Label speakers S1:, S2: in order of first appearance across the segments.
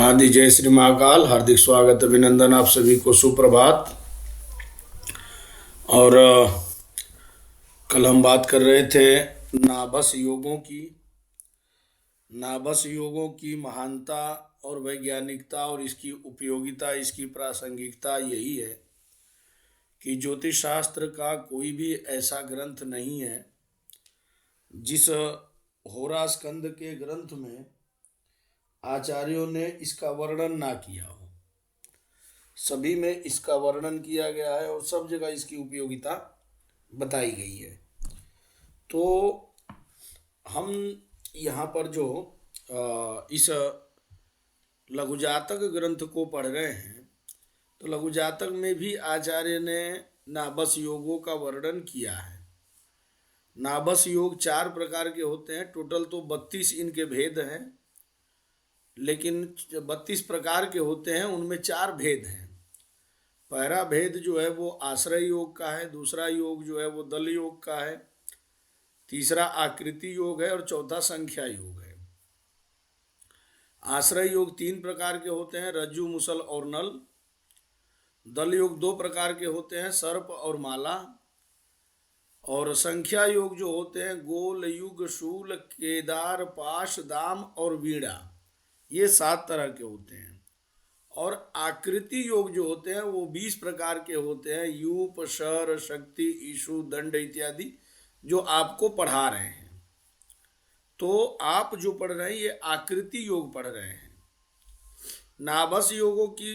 S1: आदि जय श्री महाकाल। हार्दिक स्वागत अभिनंदन आप सभी को, सुप्रभात। और कल हम बात कर रहे थे नाभस योगों की। नाभस योगों की महानता और वैज्ञानिकता और इसकी उपयोगिता, इसकी प्रासंगिकता यही है कि ज्योतिष शास्त्र का कोई भी ऐसा ग्रंथ नहीं है जिस होरा स्कंद के ग्रंथ में आचार्यों ने इसका वर्णन ना किया हो। सभी में इसका वर्णन किया गया है और सब जगह इसकी उपयोगिता बताई गई है। तो हम यहाँ पर जो इस लघुजातक ग्रंथ को पढ़ रहे हैं, तो लघुजातक में भी आचार्य ने नाभस योगों का वर्णन किया है। नाभस योग 4 प्रकार के होते हैं। टोटल तो 32 इनके भेद हैं, लेकिन 32 प्रकार के होते हैं, उनमें 4 भेद हैं। पहला भेद जो है वो आश्रय योग का है, दूसरा योग जो है वो दल योग का है, तीसरा आकृति योग है और चौथा संख्या योग है। आश्रय योग 3 प्रकार के होते हैं, रज्जु, मुसल और नल। दल योग 2 प्रकार के होते हैं, सर्प और माला। और संख्या योग जो होते हैं गोल, युग, शूल, केदार, पाश, दाम और वीणा, ये 7 तरह के होते हैं। और आकृति योग जो होते हैं वो 20 प्रकार के होते हैं, यूप, शर, शक्ति, ईशु, दंड इत्यादि, जो आपको पढ़ा रहे हैं। तो आप जो पढ़ रहे हैं ये आकृति योग पढ़ रहे हैं। नाभस योगों की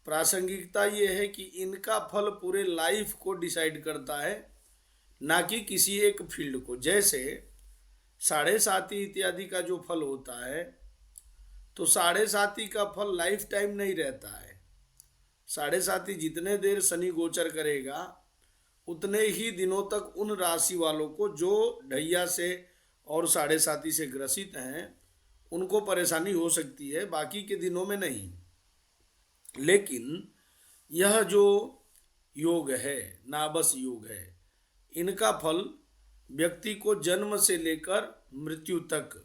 S1: प्रासंगिकता ये है कि इनका फल पूरे लाइफ को डिसाइड करता है, ना कि किसी एक फील्ड को। जैसे 7.5 इत्यादि का जो फल होता है, तो 7.5 का फल लाइफ टाइम नहीं रहता है। 7.5 जितने देर शनि गोचर करेगा उतने ही दिनों तक उन राशि वालों को जो ढैया से और 7.5 से ग्रसित हैं उनको परेशानी हो सकती है, बाकी के दिनों में नहीं। लेकिन यह जो योग है, नाभस योग है, इनका फल व्यक्ति को जन्म से लेकर मृत्यु तक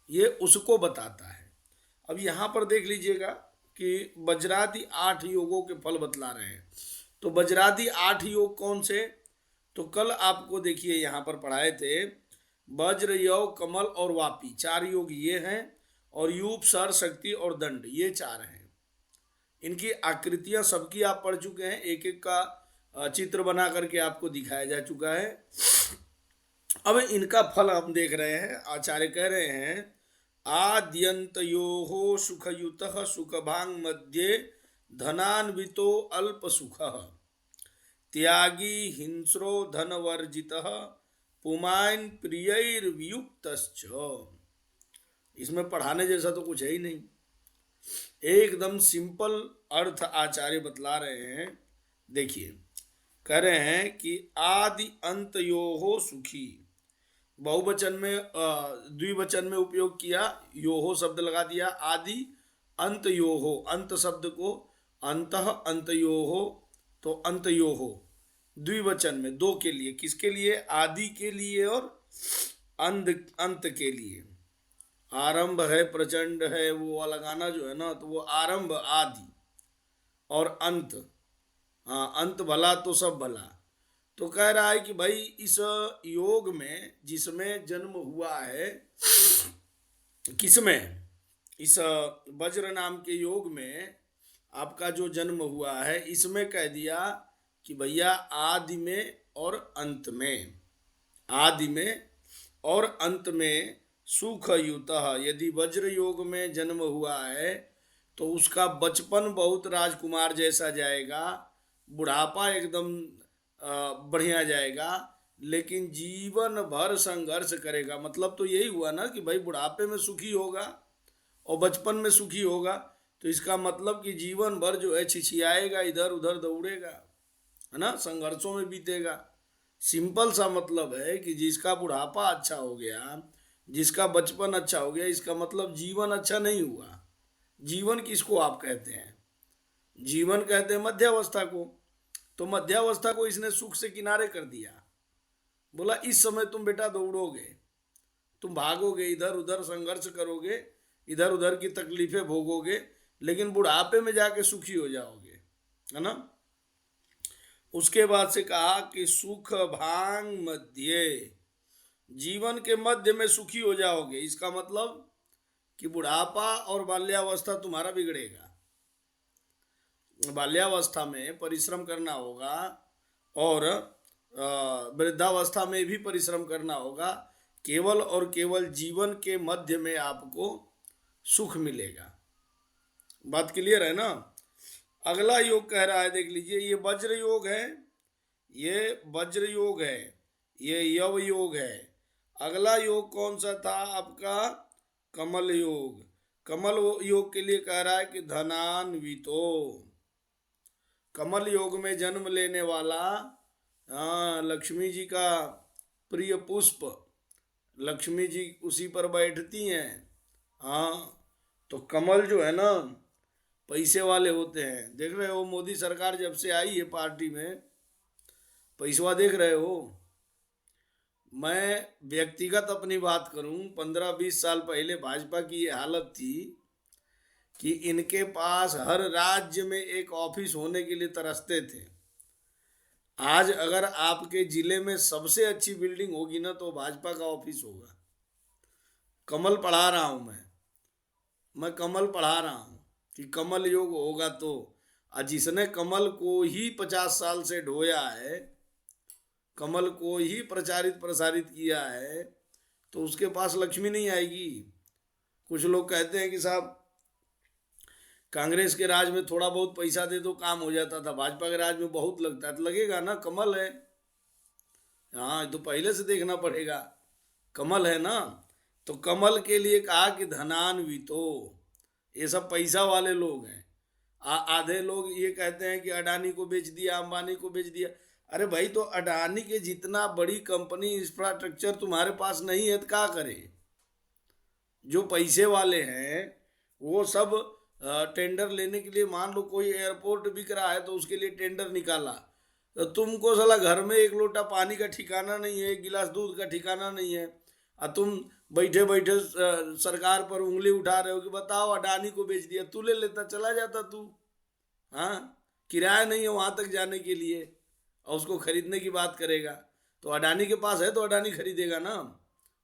S1: ये उसको बताता है। अब यहाँ पर देख लीजिएगा कि वज्रादि 8 योगों के फल बतला रहे हैं। तो वज्रादि 8 योग कौन से? तो कल आपको देखिए यहाँ पर पढ़ाए थे, वज्र, यव, कमल और वापी, 4 योग ये हैं। और यूप, सर, शक्ति और दंड, ये 4 हैं। इनकी आकृतियां सबकी आप पढ़ चुके हैं, एक एक का चित्र बना करके आपको दिखाया जा चुका है। अब इनका फल हम देख रहे हैं। आचार्य कह रहे हैं, आद्यन्तयोः सुखयुतः सुखभांग मध्ये धनान्वितो अल्प सुखः त्यागी हिंस्रो धनवर्जितः पुमान् प्रियैर्वियुक्तश्च। इसमें पढ़ाने जैसा तो कुछ है ही नहीं, एकदम सिंपल अर्थ आचार्य बतला रहे हैं। देखिए, कह रहे हैं कि आदि अंतयोः सुखी, बहुवचन में द्विवचन में उपयोग किया, योहो शब्द लगा दिया। आदि अंत योहो, अंत शब्द को अंतः अंतयोहो, तो अंतयोहो द्विवचन में 2 के लिए। किसके लिए? आदि के लिए और अंत के लिए। आरंभ है, प्रचंड है, वो वाला गाना जो है ना, तो वो आरंभ आदि और अंत, हाँ, अंत भला तो सब भला। तो कह रहा है कि भाई इस योग में जिसमें जन्म हुआ है, किसमें? इस वज्र नाम के योग में आपका जो जन्म हुआ है, इसमें कह दिया कि भैया आदि में और अंत में, आदि में और अंत में सुखयुतः, यदि वज्र योग में जन्म हुआ है तो उसका बचपन बहुत राजकुमार जैसा जाएगा, बुढ़ापा एकदम बढ़िया जाएगा, लेकिन जीवन भर संघर्ष करेगा। मतलब तो यही हुआ ना कि भाई बुढ़ापे में सुखी होगा और बचपन में सुखी होगा, तो इसका मतलब कि जीवन भर जो है छिछियाएगा, इधर उधर दौड़ेगा, है ना, संघर्षों में बीतेगा। सिंपल सा मतलब है कि जिसका बुढ़ापा अच्छा हो गया, जिसका बचपन अच्छा हो गया, इसका मतलब जीवन अच्छा नहीं हुआ। जीवन किसको आप कहते हैं? जीवन कहते हैं मध्यावस्था को। तो मध्यावस्था को इसने सुख से किनारे कर दिया। बोला इस समय तुम बेटा दौड़ोगे, तुम भागोगे, इधर उधर संघर्ष करोगे, इधर उधर की तकलीफें भोगोगे, लेकिन बुढ़ापे में जाके सुखी हो जाओगे, है ना। उसके बाद से कहा कि सुख भांग मध्य, जीवन के मध्य में सुखी हो जाओगे। इसका मतलब कि बुढ़ापा और बाल्यावस्था तुम्हारा बिगड़ेगा। बाल्यावस्था में परिश्रम करना होगा और वृद्धावस्था में भी परिश्रम करना होगा। केवल और केवल जीवन के मध्य में आपको सुख मिलेगा। बात क्लियर है ना। अगला योग कह रहा है, देख लीजिए, ये वज्र योग है, ये वज्र योग है, ये यव योग है। अगला योग कौन सा था आपका? कमल योग। कमल योग के लिए कह रहा है कि धनान्वितो। कमल योग में जन्म लेने वाला लक्ष्मी जी का प्रिय पुष्प, लक्ष्मी जी उसी पर बैठती हैं। हाँ, तो कमल जो है ना पैसे वाले होते हैं। देख रहे हो मोदी सरकार जब से आई है पार्टी में, पैसवा देख रहे हो। मैं व्यक्तिगत अपनी बात करूं, 15-20 साल पहले भाजपा की ये हालत थी कि इनके पास हर राज्य में एक ऑफिस होने के लिए तरसते थे। आज अगर आपके जिले में सबसे अच्छी बिल्डिंग होगी ना तो भाजपा का ऑफिस होगा। कमल पढ़ा रहा हूं मैं कमल पढ़ा रहा हूं कि कमल योग होगा तो। जिसने कमल को ही 50 साल से ढोया है, कमल को ही प्रचारित प्रसारित किया है, तो उसके पास लक्ष्मी नहीं आएगी। कुछ लोग कहते हैं कि साहब कांग्रेस के राज में थोड़ा बहुत पैसा दे दो काम हो जाता था, भाजपा के राज में बहुत लगता है। तो लगेगा ना, कमल है। हाँ, तो पहले से देखना पड़ेगा, कमल है ना। तो कमल के लिए कहा कि धनान्वितो, ये सब पैसा वाले लोग हैं। आधे लोग ये कहते हैं कि अडानी को बेच दिया, अंबानी को बेच दिया। अरे भाई, तो अडानी के जितना बड़ी कंपनी इंफ्रास्ट्रक्चर तुम्हारे पास नहीं है तो क्या करे? जो पैसे वाले हैं वो सब टेंडर लेने के लिए, मान लो कोई एयरपोर्ट बिक रहा है तो उसके लिए टेंडर निकाला, तो तुमको साला घर में एक लोटा पानी का ठिकाना नहीं है, एक गिलास दूध का ठिकाना नहीं है, और तुम बैठे बैठे सरकार पर उंगली उठा रहे हो कि बताओ अडानी को बेच दिया। तू ले लेता, चला जाता तू। हाँ, किराया नहीं है वहां तक जाने के लिए और उसको खरीदने की बात करेगा। तो अडानी के पास है तो अडानी खरीदेगा ना।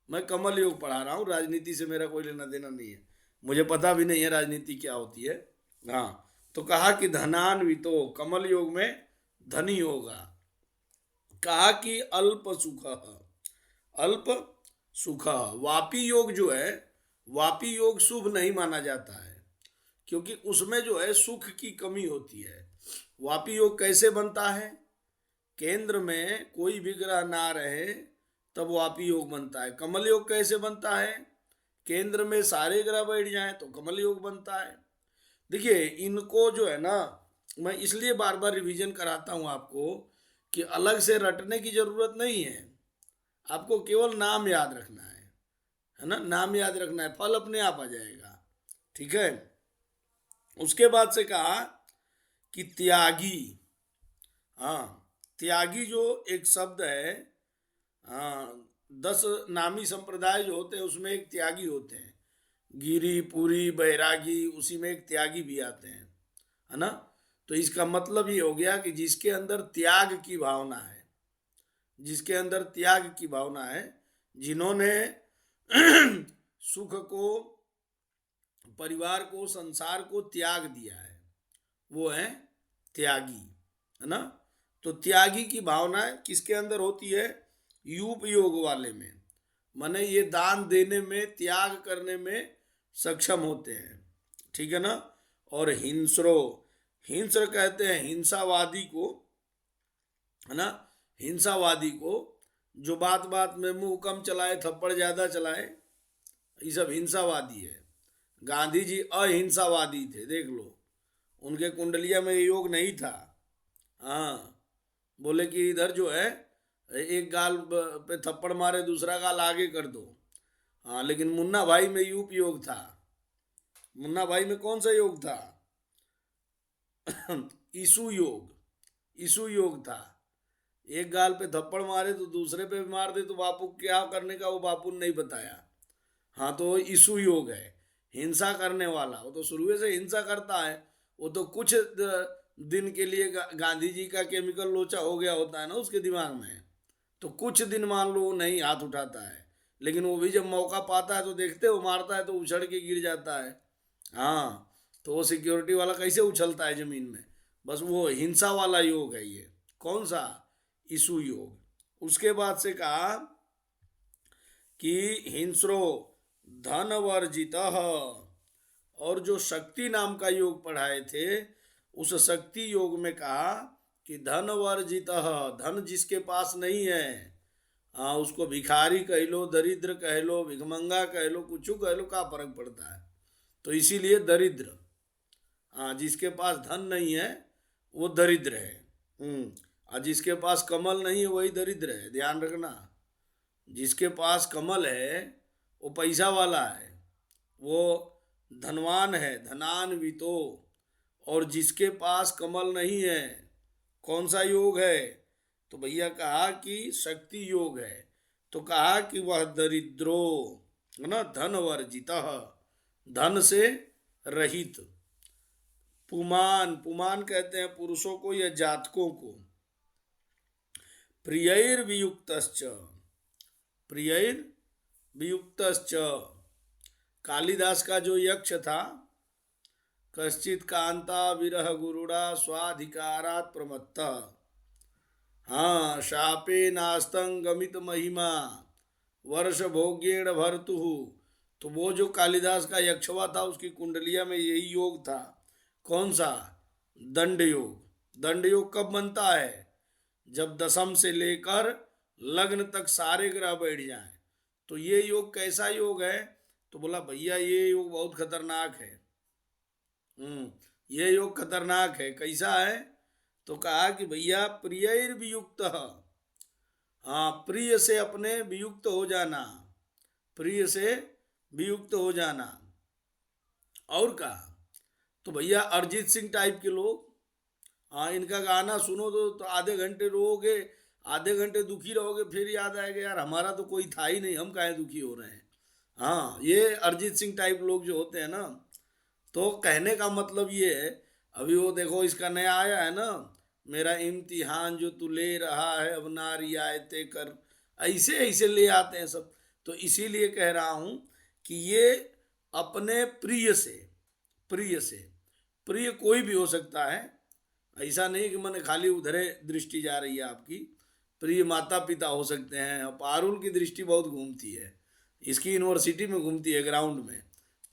S1: मैं कमल योग पढ़ा रहा हूँ, राजनीति से मेरा कोई लेना देना नहीं है, मुझे पता भी नहीं है राजनीति क्या होती है। हाँ, तो कहा कि धनान्वितो, कमल योग में धनी होगा। कहा कि अल्प सुख, अल्प सुख। वापी योग जो है, वापी योग शुभ नहीं माना जाता है, क्योंकि उसमें जो है सुख की कमी होती है। वापी योग कैसे बनता है? केंद्र में कोई भी ग्रह ना रहे तब वापी योग बनता है। कमल योग कैसे बनता है? केंद्र में सारे ग्रह बैठ जाएं तो कमल योग बनता है। देखिए, इनको जो है ना, मैं इसलिए बार बार रिवीजन कराता हूं आपको कि अलग से रटने की जरूरत नहीं है, आपको केवल नाम याद रखना है ना, नाम याद रखना है, फल अपने आप आ जाएगा। ठीक है। उसके बाद से कहा कि त्यागी। हाँ, त्यागी जो एक शब्द है, हाँ, 10 नामी संप्रदाय जो होते हैं उसमें एक त्यागी होते हैं। गिरी, पुरी, बैरागी, उसी में एक त्यागी भी आते हैं, है ना। तो इसका मतलब ये हो गया कि जिसके अंदर त्याग की भावना है, जिसके अंदर त्याग की भावना है, जिन्होंने सुख को, परिवार को, संसार को त्याग दिया है, वो है त्यागी, है ना। तो त्यागी की भावना किसके अंदर होती है? यूप योग वाले में। माने ये दान देने में, त्याग करने में सक्षम होते हैं। ठीक है ना। और हिंस्रो, हिंस्र कहते हैं हिंसावादी को, है ना। हिंसावादी को, जो बात बात में मुंह कम चलाए, थप्पड़ ज्यादा चलाए, ये सब हिंसावादी है। गांधी जी अहिंसावादी थे, देख लो, उनके कुंडलिया में योग नहीं था। हाँ, बोले कि इधर जो है एक गाल पे थप्पड़ मारे दूसरा गाल आगे कर दो। हाँ, लेकिन मुन्ना भाई में यूप योग था। मुन्ना भाई में कौन सा योग था? ईसु योग, ईसु योग था। एक गाल पे थप्पड़ मारे तो दूसरे पे मार दे तो बापू क्या करने का वो बापू ने नहीं बताया। हाँ, तो ईसु योग है। हिंसा करने वाला, वो तो शुरू से हिंसा करता है। वो तो कुछ दिन के लिए गांधी जी का केमिकल लोचा हो गया होता है ना उसके दिमाग में, तो कुछ दिन मान लो वो नहीं हाथ उठाता है, लेकिन वो भी जब मौका पाता है तो देखते हो मारता है तो उछड़ के गिर जाता है। हाँ, तो वो सिक्योरिटी वाला कैसे उछलता है जमीन में, बस वो हिंसा वाला योग है ये। कौन सा? इशु योग। उसके बाद से कहा कि हिंस्रो धन वर्जित, और जो शक्ति नाम का योग पढ़ाए थे उस शक्ति योग में कहा कि धन वर्जित, धन जिसके पास नहीं है, हाँ उसको भिखारी कह लो, दरिद्र कह लो, भिखमंगा कह लो, कुछ कह लो, क्या फर्क पड़ता है। तो इसीलिए दरिद्र, हाँ जिसके पास धन नहीं है वो दरिद्र है। और जिसके पास कमल नहीं है वही दरिद्र है, ध्यान रखना। जिसके पास कमल है वो पैसा वाला है, वो धनवान है, धनान्वितो। और जिसके पास कमल नहीं है, कौन सा योग है? तो भैया कहा कि शक्ति योग है। तो कहा कि वह दरिद्रो, है ना, धन वर्जित, धन से रहित। पुमान, पुमान कहते हैं पुरुषों को या जातकों को। प्रियैर वियुक्तश्च, प्रियैर वियुक्तश्च, कालिदास का जो यक्ष था, कश्चित कांता विरह गुरुड़ा स्वाधिकारात् प्रमत्त, हाँ शापे नास्तं गमित महिमा वर्ष भोग्येण भर्तुः। तो वो जो कालिदास का यक्षवा था उसकी कुंडलिया में यही योग था। कौन सा? दंड योग। दंड योग कब बनता है? जब दशम से लेकर लग्न तक सारे ग्रह बैठ जाएं। तो ये योग कैसा योग है? तो बोला भैया ये योग बहुत खतरनाक है। ये योग खतरनाक है। कैसा है? तो कहा कि भैया प्रियैर वियुक्त, हाँ प्रिय से अपने वियुक्त हो जाना, प्रिय से वियुक्त हो जाना। और कहा तो भैया अरिजीत सिंह टाइप के लोग, हाँ इनका गाना सुनो तो आधे घंटे रोओगे, आधे घंटे दुखी रहोगे, फिर याद आएगा यार हमारा तो कोई था ही नहीं, हम काहे दुखी हो रहे हैं। हाँ ये अरिजीत सिंह टाइप लोग जो होते हैं ना, तो कहने का मतलब ये है, अभी वो देखो इसका नया आया है ना, मेरा इम्तिहान जो तू ले रहा है अब ना रियायतें कर, ऐसे ऐसे ले आते हैं सब। तो इसीलिए कह रहा हूँ कि ये अपने प्रिय से, प्रिय से, प्रिय कोई भी हो सकता है, ऐसा नहीं कि मैंने खाली उधरे दृष्टि जा रही है आपकी। प्रिय माता पिता हो सकते हैं। पारुल की दृष्टि बहुत घूमती है, इसकी यूनिवर्सिटी में घूमती है, ग्राउंड में।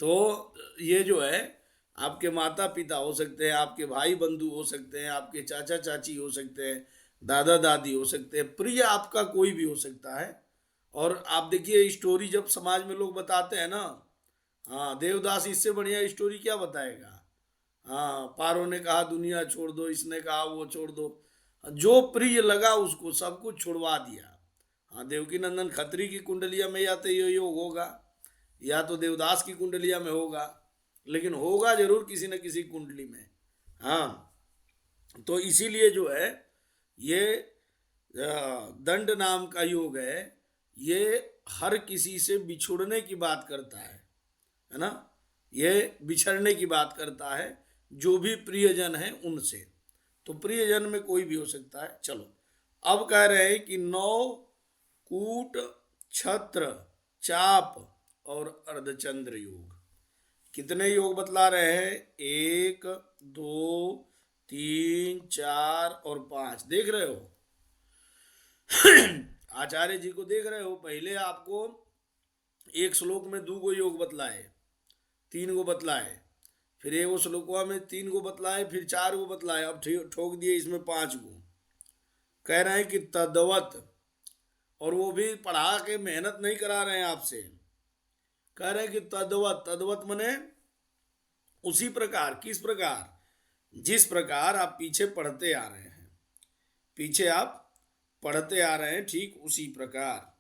S1: तो ये जो है आपके माता पिता हो सकते हैं, आपके भाई बंधु हो सकते हैं, आपके चाचा चाची हो सकते हैं, दादा दादी हो सकते हैं, प्रिय आपका कोई भी हो सकता है। और आप देखिए स्टोरी जब समाज में लोग बताते हैं ना, हाँ देवदास इससे बढ़िया स्टोरी क्या बताएगा। हाँ पारो ने कहा दुनिया छोड़ दो, इसने कहा वो छोड़ दो, जो प्रिय लगा उसको सब कुछ छुड़वा दिया। हाँ देवकी नंदन खत्री की कुंडलिया में या तो ये योग होगा या तो देवदास की कुंडलिया में होगा, लेकिन होगा जरूर किसी न किसी कुंडली में। हाँ तो इसीलिए जो है ये दंड नाम का योग है, ये हर किसी से बिछुड़ने की बात करता है ना, ये बिछड़ने की बात करता है, जो भी प्रियजन है उनसे। तो प्रियजन में कोई भी हो सकता है। चलो अब कह रहे हैं कि 9 कूट, छत्र, चाप और अर्धचंद्र योग। कितने योग बतला रहे हैं? 1, 2, 3, 4 और 5। देख रहे हो आचार्य जी को देख रहे हो। पहले आपको एक श्लोक में 2 योग बतलाए, 3 बतलाए, फिर एक श्लोकवा में 3 बतलाए, फिर 4 बतलाए, अब ठोक दिए इसमें 5। कह रहे हैं कि तद्वत, और वो भी पढ़ा के मेहनत नहीं करा रहे हैं आपसे, कह रहे हैं कि तद्वत, तद्वत मने उसी प्रकार। किस प्रकार? जिस प्रकार आप पीछे पढ़ते आ रहे हैं, पीछे आप पढ़ते आ रहे हैं, ठीक उसी प्रकार।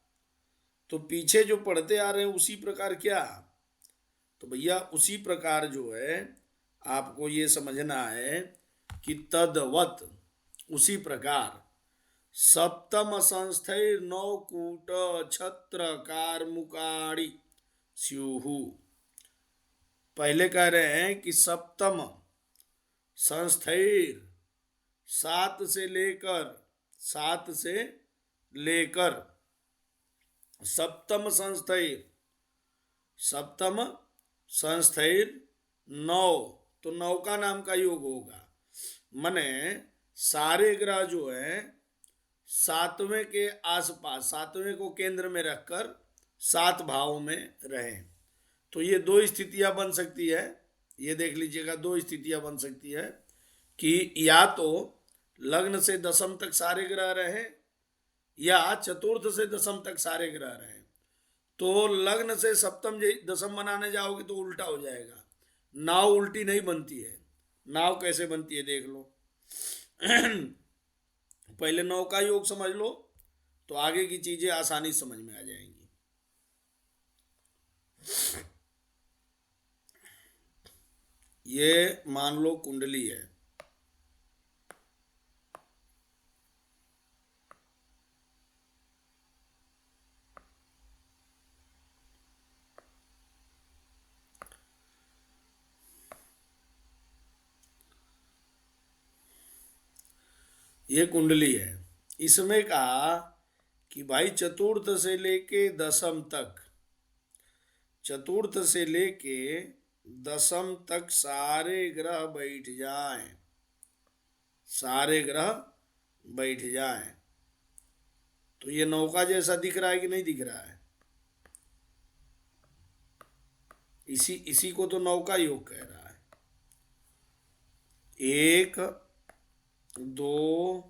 S1: तो पीछे जो पढ़ते आ रहे हैं उसी प्रकार क्या? तो भैया उसी प्रकार जो है आपको ये समझना है कि तद्वत, उसी प्रकार। सप्तम संस्थैर 9 कूट छत्र कार्मुकाणि स्युः। पहले कह रहे हैं कि सप्तम संस्थैर, सात से लेकर सप्तम संस्थैर, सप्तम संस्थैर नौ, तो नौ का नाम का योग होगा। मने सारे ग्रह जो है सातवें के आसपास, सातवें को केंद्र में रखकर 7 भावों में रहें। तो ये 2 स्थितियां बन सकती है, ये देख लीजिएगा 2 स्थितियां बन सकती है कि या तो लग्न से दशम तक सारे ग्रह रहे या चतुर्थ से दशम तक सारे ग्रह रहे। तो लग्न से सप्तम दशम बनाने जाओगे तो उल्टा हो जाएगा, नाव उल्टी नहीं बनती है। नाव कैसे बनती है देख लो। पहले नौ का योग समझ लो तो आगे की चीजें आसानी समझ में आ जाएंगी। ये मान लो कुंडली है, ये कुंडली है। इसमें कहा कि भाई चतुर्थ से लेके दशम तक, चतुर्थ से लेके दशम तक सारे ग्रह बैठ जाएं, सारे ग्रह बैठ जाएं। तो ये नौका जैसा दिख रहा है कि नहीं दिख रहा है? इसी को तो नौका योग कह रहा है। 1 2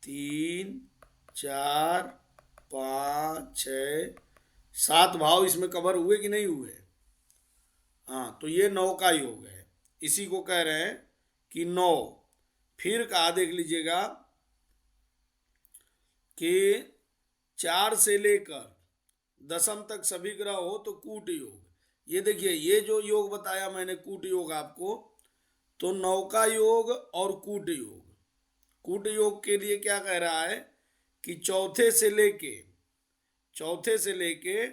S1: 3 4 5 6 7 भाव इसमें कवर हुए कि नहीं हुए? हाँ, तो ये 9 का योग है, इसी को कह रहे हैं कि 9। फिर कहा देख लीजिएगा कि 4 से लेकर दशम तक सभी ग्रह हो तो कूट योग। ये देखिए, ये जो योग बताया मैंने कूट योग आपको, तो 9 का योग और कूट योग। कूट योग के लिए क्या कह रहा है कि चौथे से लेके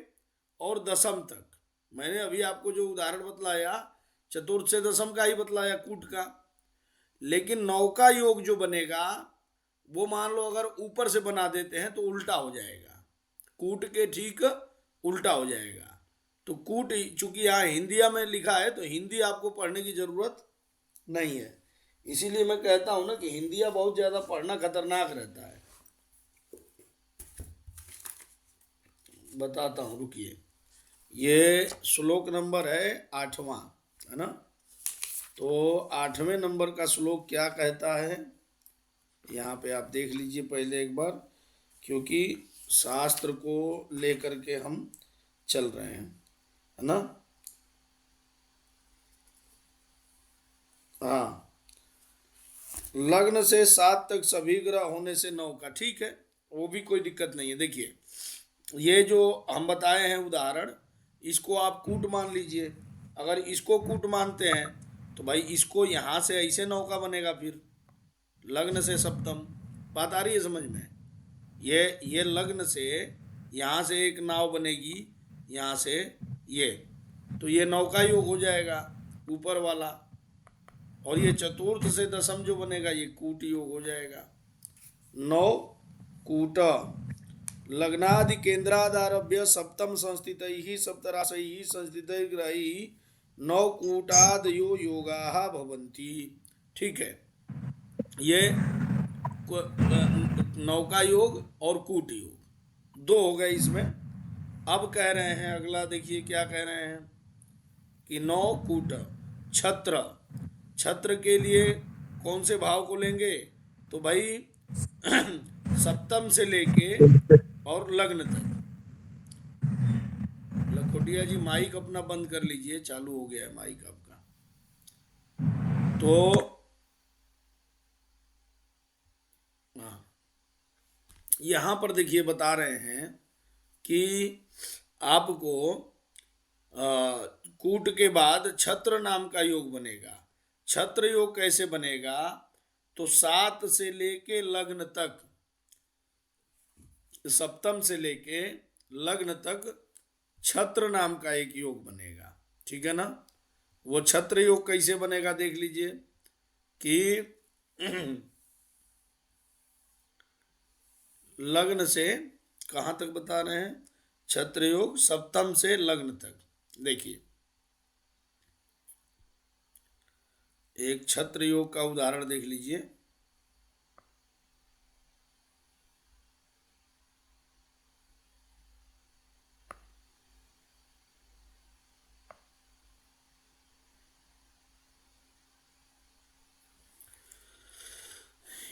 S1: और दशम तक। मैंने अभी आपको जो उदाहरण बतलाया चतुर्थ से दशम का ही बतलाया कूट का, लेकिन 9 का योग जो बनेगा वो मान लो अगर ऊपर से बना देते हैं तो उल्टा हो जाएगा, कूट के ठीक उल्टा हो जाएगा। तो कूट चूंकि यहाँ हिंदिया में लिखा है तो हिंदी आपको पढ़ने की जरूरत नहीं है, इसीलिए मैं कहता हूं ना कि हिंदिया बहुत ज्यादा पढ़ना खतरनाक रहता है। बताता हूं, रुकिए। ये श्लोक नंबर है 8वां, है ना? तो 8वें नंबर का श्लोक क्या कहता है यहाँ पे आप देख लीजिए पहले एक बार, क्योंकि शास्त्र को लेकर के हम चल रहे हैं, है ना? हाँ, लग्न से 7 तक सभी ग्रह होने से 9 का, ठीक है, वो भी कोई दिक्कत नहीं है। देखिए, ये जो हम बताए हैं उदाहरण, इसको आप कूट मान लीजिए। अगर इसको कूट मानते हैं तो भाई इसको यहाँ से ऐसे 9 का बनेगा, फिर लग्न से सप्तम। बात आ रही है समझ में? ये लग्न से यहाँ से एक नाव बनेगी, यहाँ से ये, तो ये 9 का योग हो जाएगा ऊपर वाला। और ये चतुर्थ से दशम जो बनेगा ये कूट योग हो जाएगा। 9 कूट लग्नादि केंद्रादारभ्य सप्तम संस्थित ही सप्तराशि संस्थित ग्रही 9 कूटादयो योगा भवन्ति। ठीक है, ये 9 का योग और कूट योग 2 हो गए इसमें। अब कह रहे हैं अगला, देखिए क्या कह रहे हैं कि 9 कूट छत्र, छत्र के लिए कौन से भाव को लेंगे? तो भाई सप्तम से लेके और लग्न तक। लखोटिया जी माइक अपना बंद कर लीजिए, चालू हो गया है माइक आपका। तो यहां पर देखिए बता रहे हैं कि आपको कूट के बाद छत्र नाम का योग बनेगा। छत्र योग कैसे बनेगा? तो 7 से लेके लग्न तक, सप्तम से लेके लग्न तक छत्र नाम का एक योग बनेगा, ठीक है ना? वो छत्र योग कैसे बनेगा देख लीजिए कि लग्न से कहां तक बता रहे हैं, छत्र योग सप्तम से लग्न तक। देखिए एक छत्र योग का उदाहरण देख लीजिए।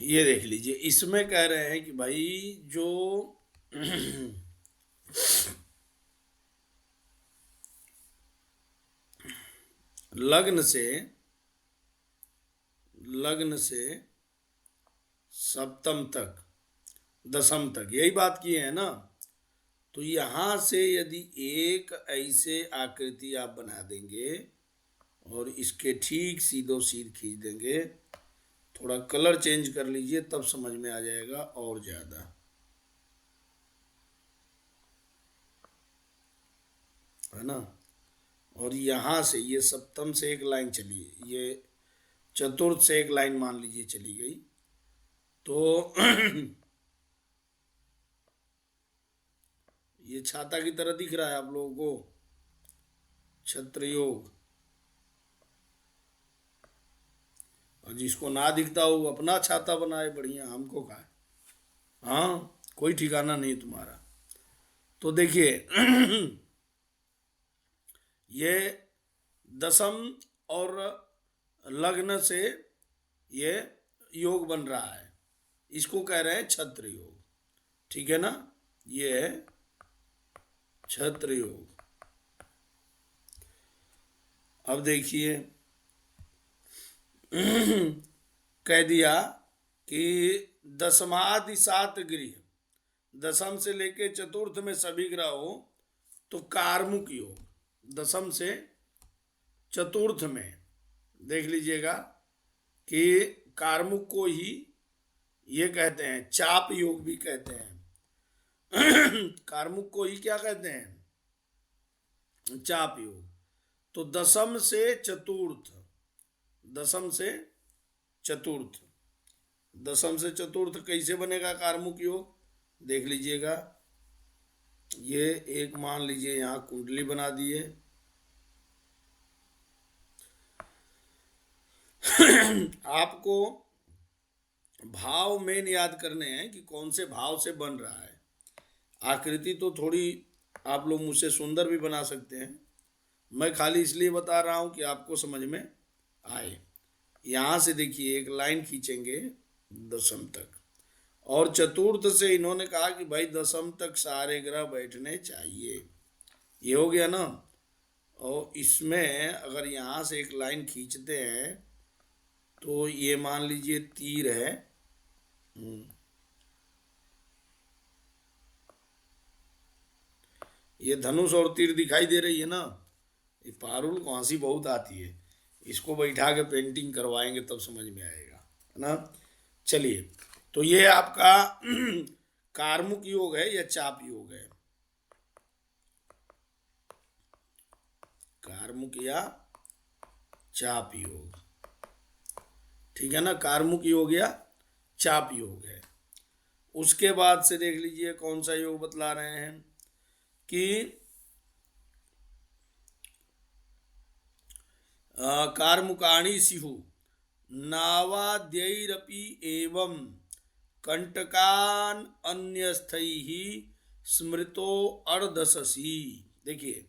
S1: ये देख लीजिए, इसमें कह रहे हैं कि भाई जो लग्न से सप्तम तक, दसम तक, यही बात की है ना। तो यहां से यदि एक ऐसे आकृति आप बना देंगे और इसके ठीक सीधो सीध खींच देंगे, थोड़ा कलर चेंज कर लीजिए तब समझ में आ जाएगा और ज्यादा, है ना। और यहां से ये सप्तम से एक लाइन चली, ये चतुर्थ से एक लाइन मान लीजिए चली गई, तो ये छाता की तरह दिख रहा है आप लोगों को, छत्र योग। और जिसको ना दिखता हो वो अपना छाता बनाए, बढ़िया, हमको खाए, हाँ कोई ठिकाना नहीं तुम्हारा। तो देखिए ये दसम और लग्न से ये योग बन रहा है, इसको कह रहे हैं छत्र योग, ठीक है ना। ये है छत्र योग। अब देखिए कह दिया कि दसमादि सात गृह, दसम से लेके चतुर्थ में सभी ग्रह हो तो कारमुक योग, दसम से चतुर्थ में देख लीजिएगा कि कारमुक को ही ये कहते हैं, चाप योग भी कहते हैं। कारमुक को ही क्या कहते हैं, चाप योग। तो दसम से चतुर्थ, दसम से चतुर्थ, दसम से चतुर्थ कैसे बनेगा कारमुक योग, देख लीजिएगा। ये एक मान लीजिए यहाँ कुंडली बना दिए, आपको भाव मेन याद करने हैं कि कौन से भाव से बन रहा है। आकृति तो थोड़ी आप लोग मुझसे सुंदर भी बना सकते हैं, मैं खाली इसलिए बता रहा हूं कि आपको समझ में आए। यहां से देखिए एक लाइन खींचेंगे दसम तक, और चतुर्थ से इन्होंने कहा कि भाई दसम तक सारे ग्रह बैठने चाहिए, ये हो गया ना। और इसमें अगर यहाँ से एक लाइन खींचते हैं तो ये मान लीजिए तीर है, ये धनुष और तीर दिखाई दे रही है ना। ये पारुल को हंसी बहुत आती है, इसको बैठा के पेंटिंग करवाएंगे तब समझ में आएगा, है ना। चलिए, तो ये आपका कारमुक योग है या चाप योग है, कारमुक या चाप योग, ठीक है ना। कारमुक योग या चाप योग है। उसके बाद से देख लीजिए कौन सा योग बतला रहे हैं कि कारमुकाणी सिहु नावाद्यैरपि एवं कंटकान अन्यस्थैः स्मृतो अर्धशसी। देखिए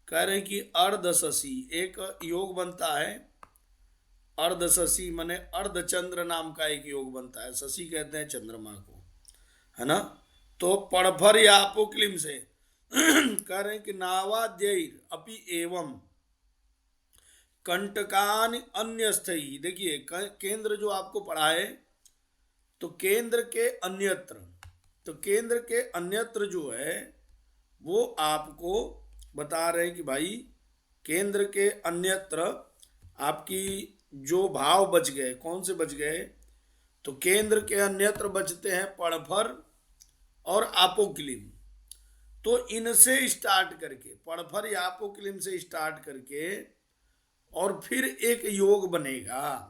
S1: कह रहे हैं कि अर्धशसी एक योग बनता है, अर्धशसी माने अर्धचंद्र नाम का एक योग बनता है, शशि कहते हैं चंद्रमा को, है ना। तो पड़भर या अपोक्लिम से कह रहे हैं कि नावाद्यैर अपि एवं कंटकान अन्यस्थैः। देखिए केंद्र जो आपको पढ़ा है, तो केंद्र के अन्यत्र, तो केंद्र के अन्यत्र जो है वो आपको बता रहे हैं कि भाई केंद्र के अन्यत्र आपकी जो भाव बच गए, कौन से बच गए, तो केंद्र के अन्यत्र बचते हैं पड़भर और आपोक्लिम। तो इनसे स्टार्ट करके, पड़भर या आपोक्लिम से स्टार्ट करके और फिर एक योग बनेगा,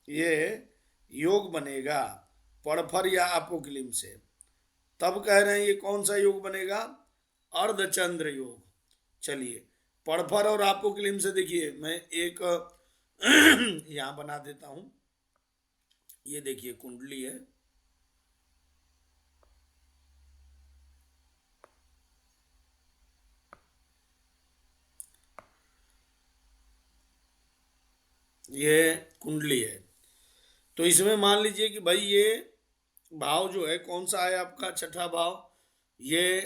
S1: ये योग बनेगा पड़फर या अपोक्लिम से। तब कह रहे हैं ये कौन सा योग बनेगा? अर्धचंद्र योग। चलिए पड़फर और अपोक्लिम से देखिए मैं एक यहां बना देता हूं। ये देखिए कुंडली है, ये कुंडली है। तो इसमें मान लीजिए कि भाई ये भाव जो है कौन सा है आपका? छठा भाव। ये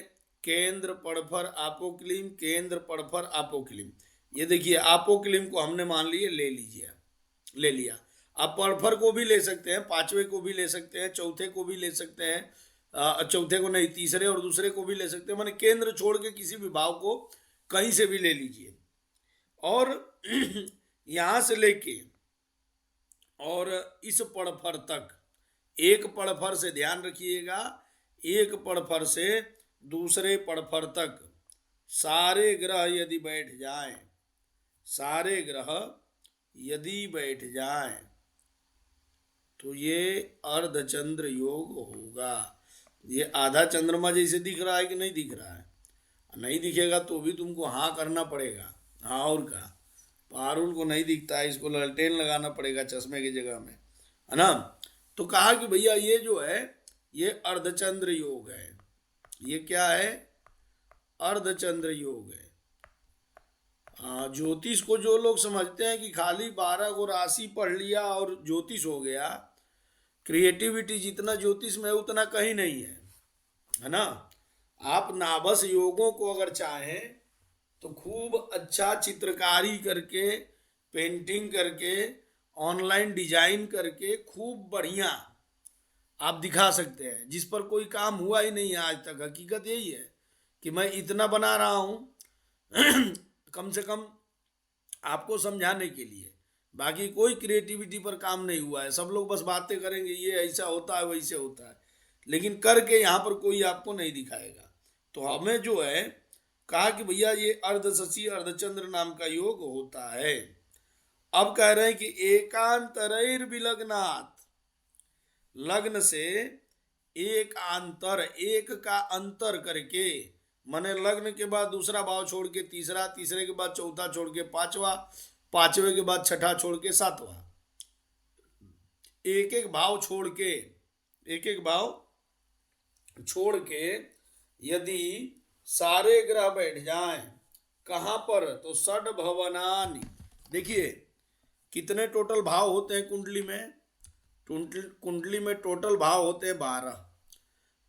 S1: केंद्र पड़फर अपोक्लिम, केंद्र पड़फर अपोक्लिम। ये देखिए अपोक्लिम को हमने मान लिए, ले लिया। आप पड़फर को भी ले सकते हैं, पांचवे को भी ले सकते हैं, चौथे को भी ले सकते हैं, चौथे को नहीं, तीसरे और दूसरे को भी ले सकते हैं। माने केंद्र छोड़ के किसी भी भाव को कहीं से भी ले लीजिए। और यहां से लेके और इस पड़फर तक, एक पड़फर से ध्यान रखिएगा, एक पड़फर से दूसरे पड़फर तक सारे ग्रह यदि बैठ जाएं, सारे ग्रह यदि बैठ जाएं तो ये अर्धचंद्र योग होगा। ये आधा चंद्रमा जैसे दिख रहा है कि नहीं दिख रहा है? नहीं दिखेगा तो भी तुमको हाँ करना पड़ेगा। हाँ और क्या, पारुल को नहीं दिखता है, इसको ललटेन लगाना पड़ेगा चश्मे की जगह में, है ना। तो कहा कि भैया ये जो है ये अर्धचंद्र योग है। ये क्या है? अर्धचंद्र योग है। ज्योतिष को जो लोग समझते हैं कि खाली 12 को राशि पढ़ लिया और ज्योतिष हो गया, क्रिएटिविटी जितना ज्योतिष में उतना कहीं नहीं है ना। आप नाभस योगों को अगर चाहें तो खूब अच्छा चित्रकारी करके, पेंटिंग करके, ऑनलाइन डिजाइन करके खूब बढ़िया आप दिखा सकते हैं, जिस पर कोई काम हुआ ही नहीं है आज तक। हकीकत यही है कि मैं इतना बना रहा हूं कम से कम आपको समझाने के लिए, बाकी कोई क्रिएटिविटी पर काम नहीं हुआ है। सब लोग बस बातें करेंगे, ये ऐसा होता है वैसे होता है, लेकिन करके यहाँ पर कोई आपको नहीं दिखाएगा। तो हमें जो है कहा कि भैया ये अर्धशशि अर्धचंद्र नाम का योग होता है। अब कह रहे हैं कि एकांतरैर विलग्नात्, लग्न से एक आंतर, एक का अंतर करके, माने लग्न के बाद दूसरा भाव छोड़ के तीसरा, तीसरे के बाद चौथा छोड़ के पांचवा, पांचवे के बाद छठा छोड़ के सातवां, एक एक भाव छोड़ के, एक एक भाव छोड़ के यदि सारे ग्रह बैठ जाएं, कहां पर? तो षड भवनानि। देखिए कितने टोटल भाव होते हैं कुंडली में? कुंडली में टोटल भाव होते हैं 12।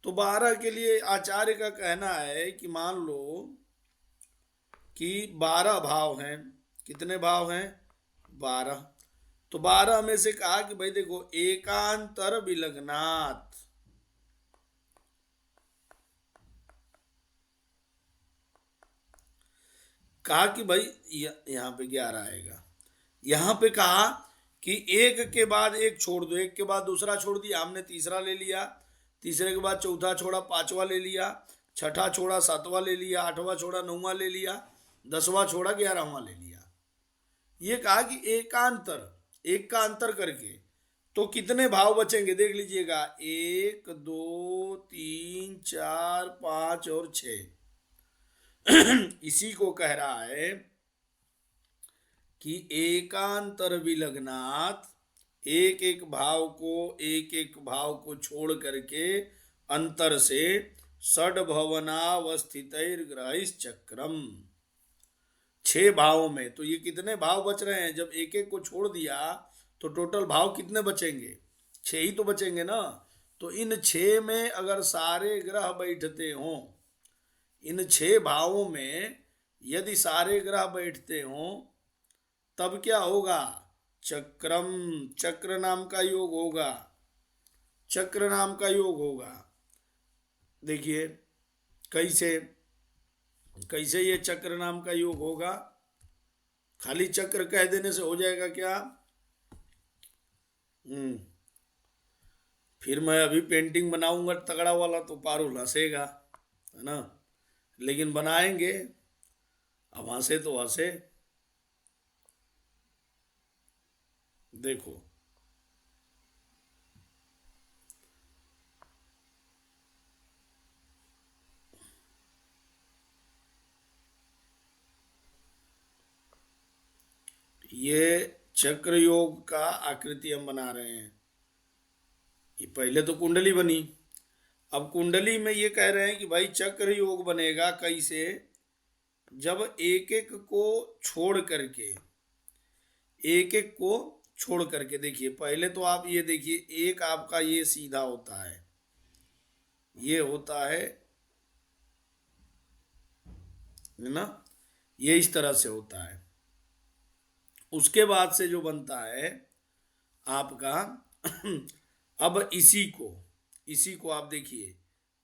S1: तो 12 के लिए आचार्य का कहना है कि मान लो कि 12 भाव हैं। कितने भाव हैं? 12। तो 12 में से कहा कि भाई देखो एकांतर विलग्नात्, कहा कि भाई यहां पे 11 आएगा। यहां पे कहा कि एक के बाद एक छोड़ दो, एक के बाद दूसरा छोड़ दिया हमने, तीसरा ले लिया, तीसरे के बाद चौथा छोड़ा, पांचवा ले लिया, छठा छोड़ा, सातवां ले लिया, आठवां छोड़ा, नौवां ले लिया, 10वां छोड़ा, 11वां ले लिया। ये कहा कि एकांतर, एक का अंतर करके। तो कितने भाव बचेंगे देख लीजिएगा, 1 2 3 4 5 और 6। इसी को कह रहा है कि एकांतर विलग्नात्, एक एक भाव को, एक एक भाव को छोड़ करके अंतर से षड भवनावस्थितैर ग्रहिस चक्रम, 6 भावों में। तो ये कितने भाव बच रहे हैं? जब एक एक को छोड़ दिया तो टोटल भाव कितने बचेंगे? 6 ही तो बचेंगे ना। तो इन 6 में अगर सारे ग्रह बैठते हों, इन 6 भावों में यदि सारे ग्रह बैठते हों तब क्या होगा? चक्रम, चक्र नाम का योग होगा, चक्र नाम का योग होगा। देखिए कैसे, कैसे ये चक्र नाम का योग होगा? खाली चक्र कह देने से हो जाएगा क्या? फिर मैं अभी पेंटिंग बनाऊंगा तगड़ा वाला तो पारुल हंसेगा, है ना, लेकिन बनाएंगे, अब हंसे तो हंसे। देखो ये चक्र योग का आकृति हम बना रहे हैं। ये पहले तो कुंडली बनी, अब कुंडली में ये कह रहे हैं कि भाई चक्र योग बनेगा कैसे, जब एक एक को छोड़ करके, एक एक को छोड़ करके, देखिए पहले तो आप ये देखिए, एक आपका ये सीधा होता है, ये होता है ना, ये इस तरह से होता है। उसके बाद से जो बनता है आपका अब इसी को आप देखिए,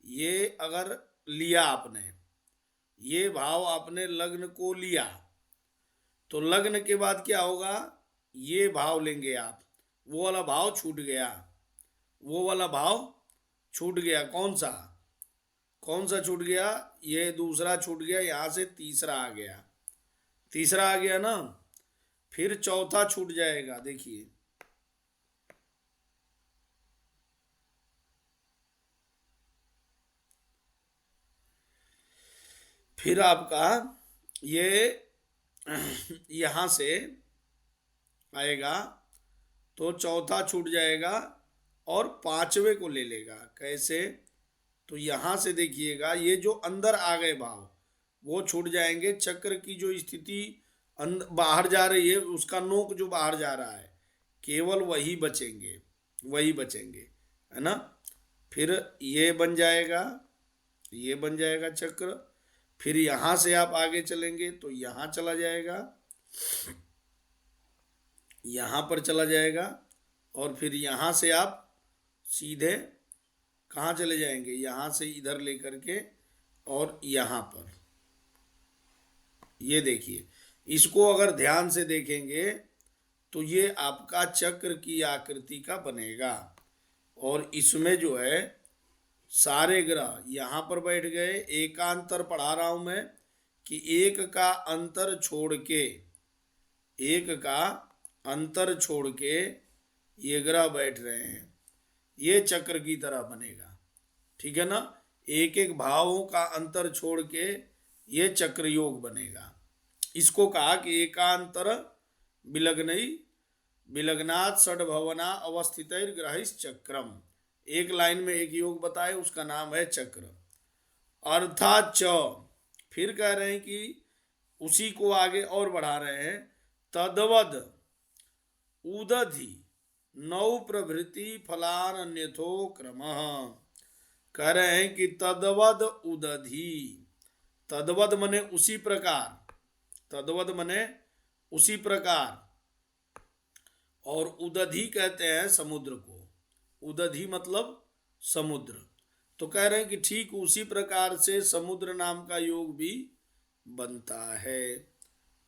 S1: ये अगर लिया आपने, ये भाव आपने लग्न को लिया, तो लग्न के बाद क्या होगा, ये भाव लेंगे आप, वो वाला भाव छूट गया, वो वाला भाव छूट गया। कौन सा छूट गया, ये दूसरा छूट गया, यहां से तीसरा आ गया, तीसरा आ गया ना, फिर चौथा छूट जाएगा। देखिए फिर आपका ये यहां से आएगा तो चौथा छूट जाएगा और पांचवे को ले लेगा। कैसे, तो यहां से देखिएगा, ये जो अंदर आ गए भाव वो छूट जाएंगे, चक्र की जो स्थिति बाहर जा रही है, उसका नोक जो बाहर जा रहा है, केवल वही बचेंगे, वही बचेंगे, है ना। फिर ये बन जाएगा, ये बन जाएगा चक्र। फिर यहां से आप आगे चलेंगे तो यहां चला जाएगा, यहां पर चला जाएगा, और फिर यहां से आप सीधे कहाँ चले जाएंगे, यहां से इधर लेकर के और यहां पर। ये देखिए, इसको अगर ध्यान से देखेंगे तो ये आपका चक्र की आकृति का बनेगा, और इसमें जो है सारे ग्रह यहां पर बैठ गए। एकांतर पढ़ा रहा हूं मैं कि एक का अंतर छोड़ के, एक का अंतर छोड़ के ये ग्रह बैठ रहे हैं, ये चक्र की तरह बनेगा, ठीक है ना। एक एक भावों का अंतर छोड़ के ये चक्र योग बनेगा। इसको कहा कि एकांतर विलग्नई विलग्नात् षड्भवना अवस्थितैर ग्रहिस् चक्रम। एक लाइन में एक योग बताए, उसका नाम है चक्र। अर्थात च, फिर कह रहे हैं कि उसी को आगे और बढ़ा रहे हैं, तद्वद उदधि नौ प्रभृति फलान अन्यथो क्रमः। कह रहे हैं कि तद्वद उदधि, तद्वद मने उसी प्रकार, तद्वद मने उसी प्रकार, और उदधि कहते हैं समुद्र को, उदधि मतलब समुद्र। तो कह रहे हैं कि ठीक उसी प्रकार से समुद्र नाम का योग भी बनता है,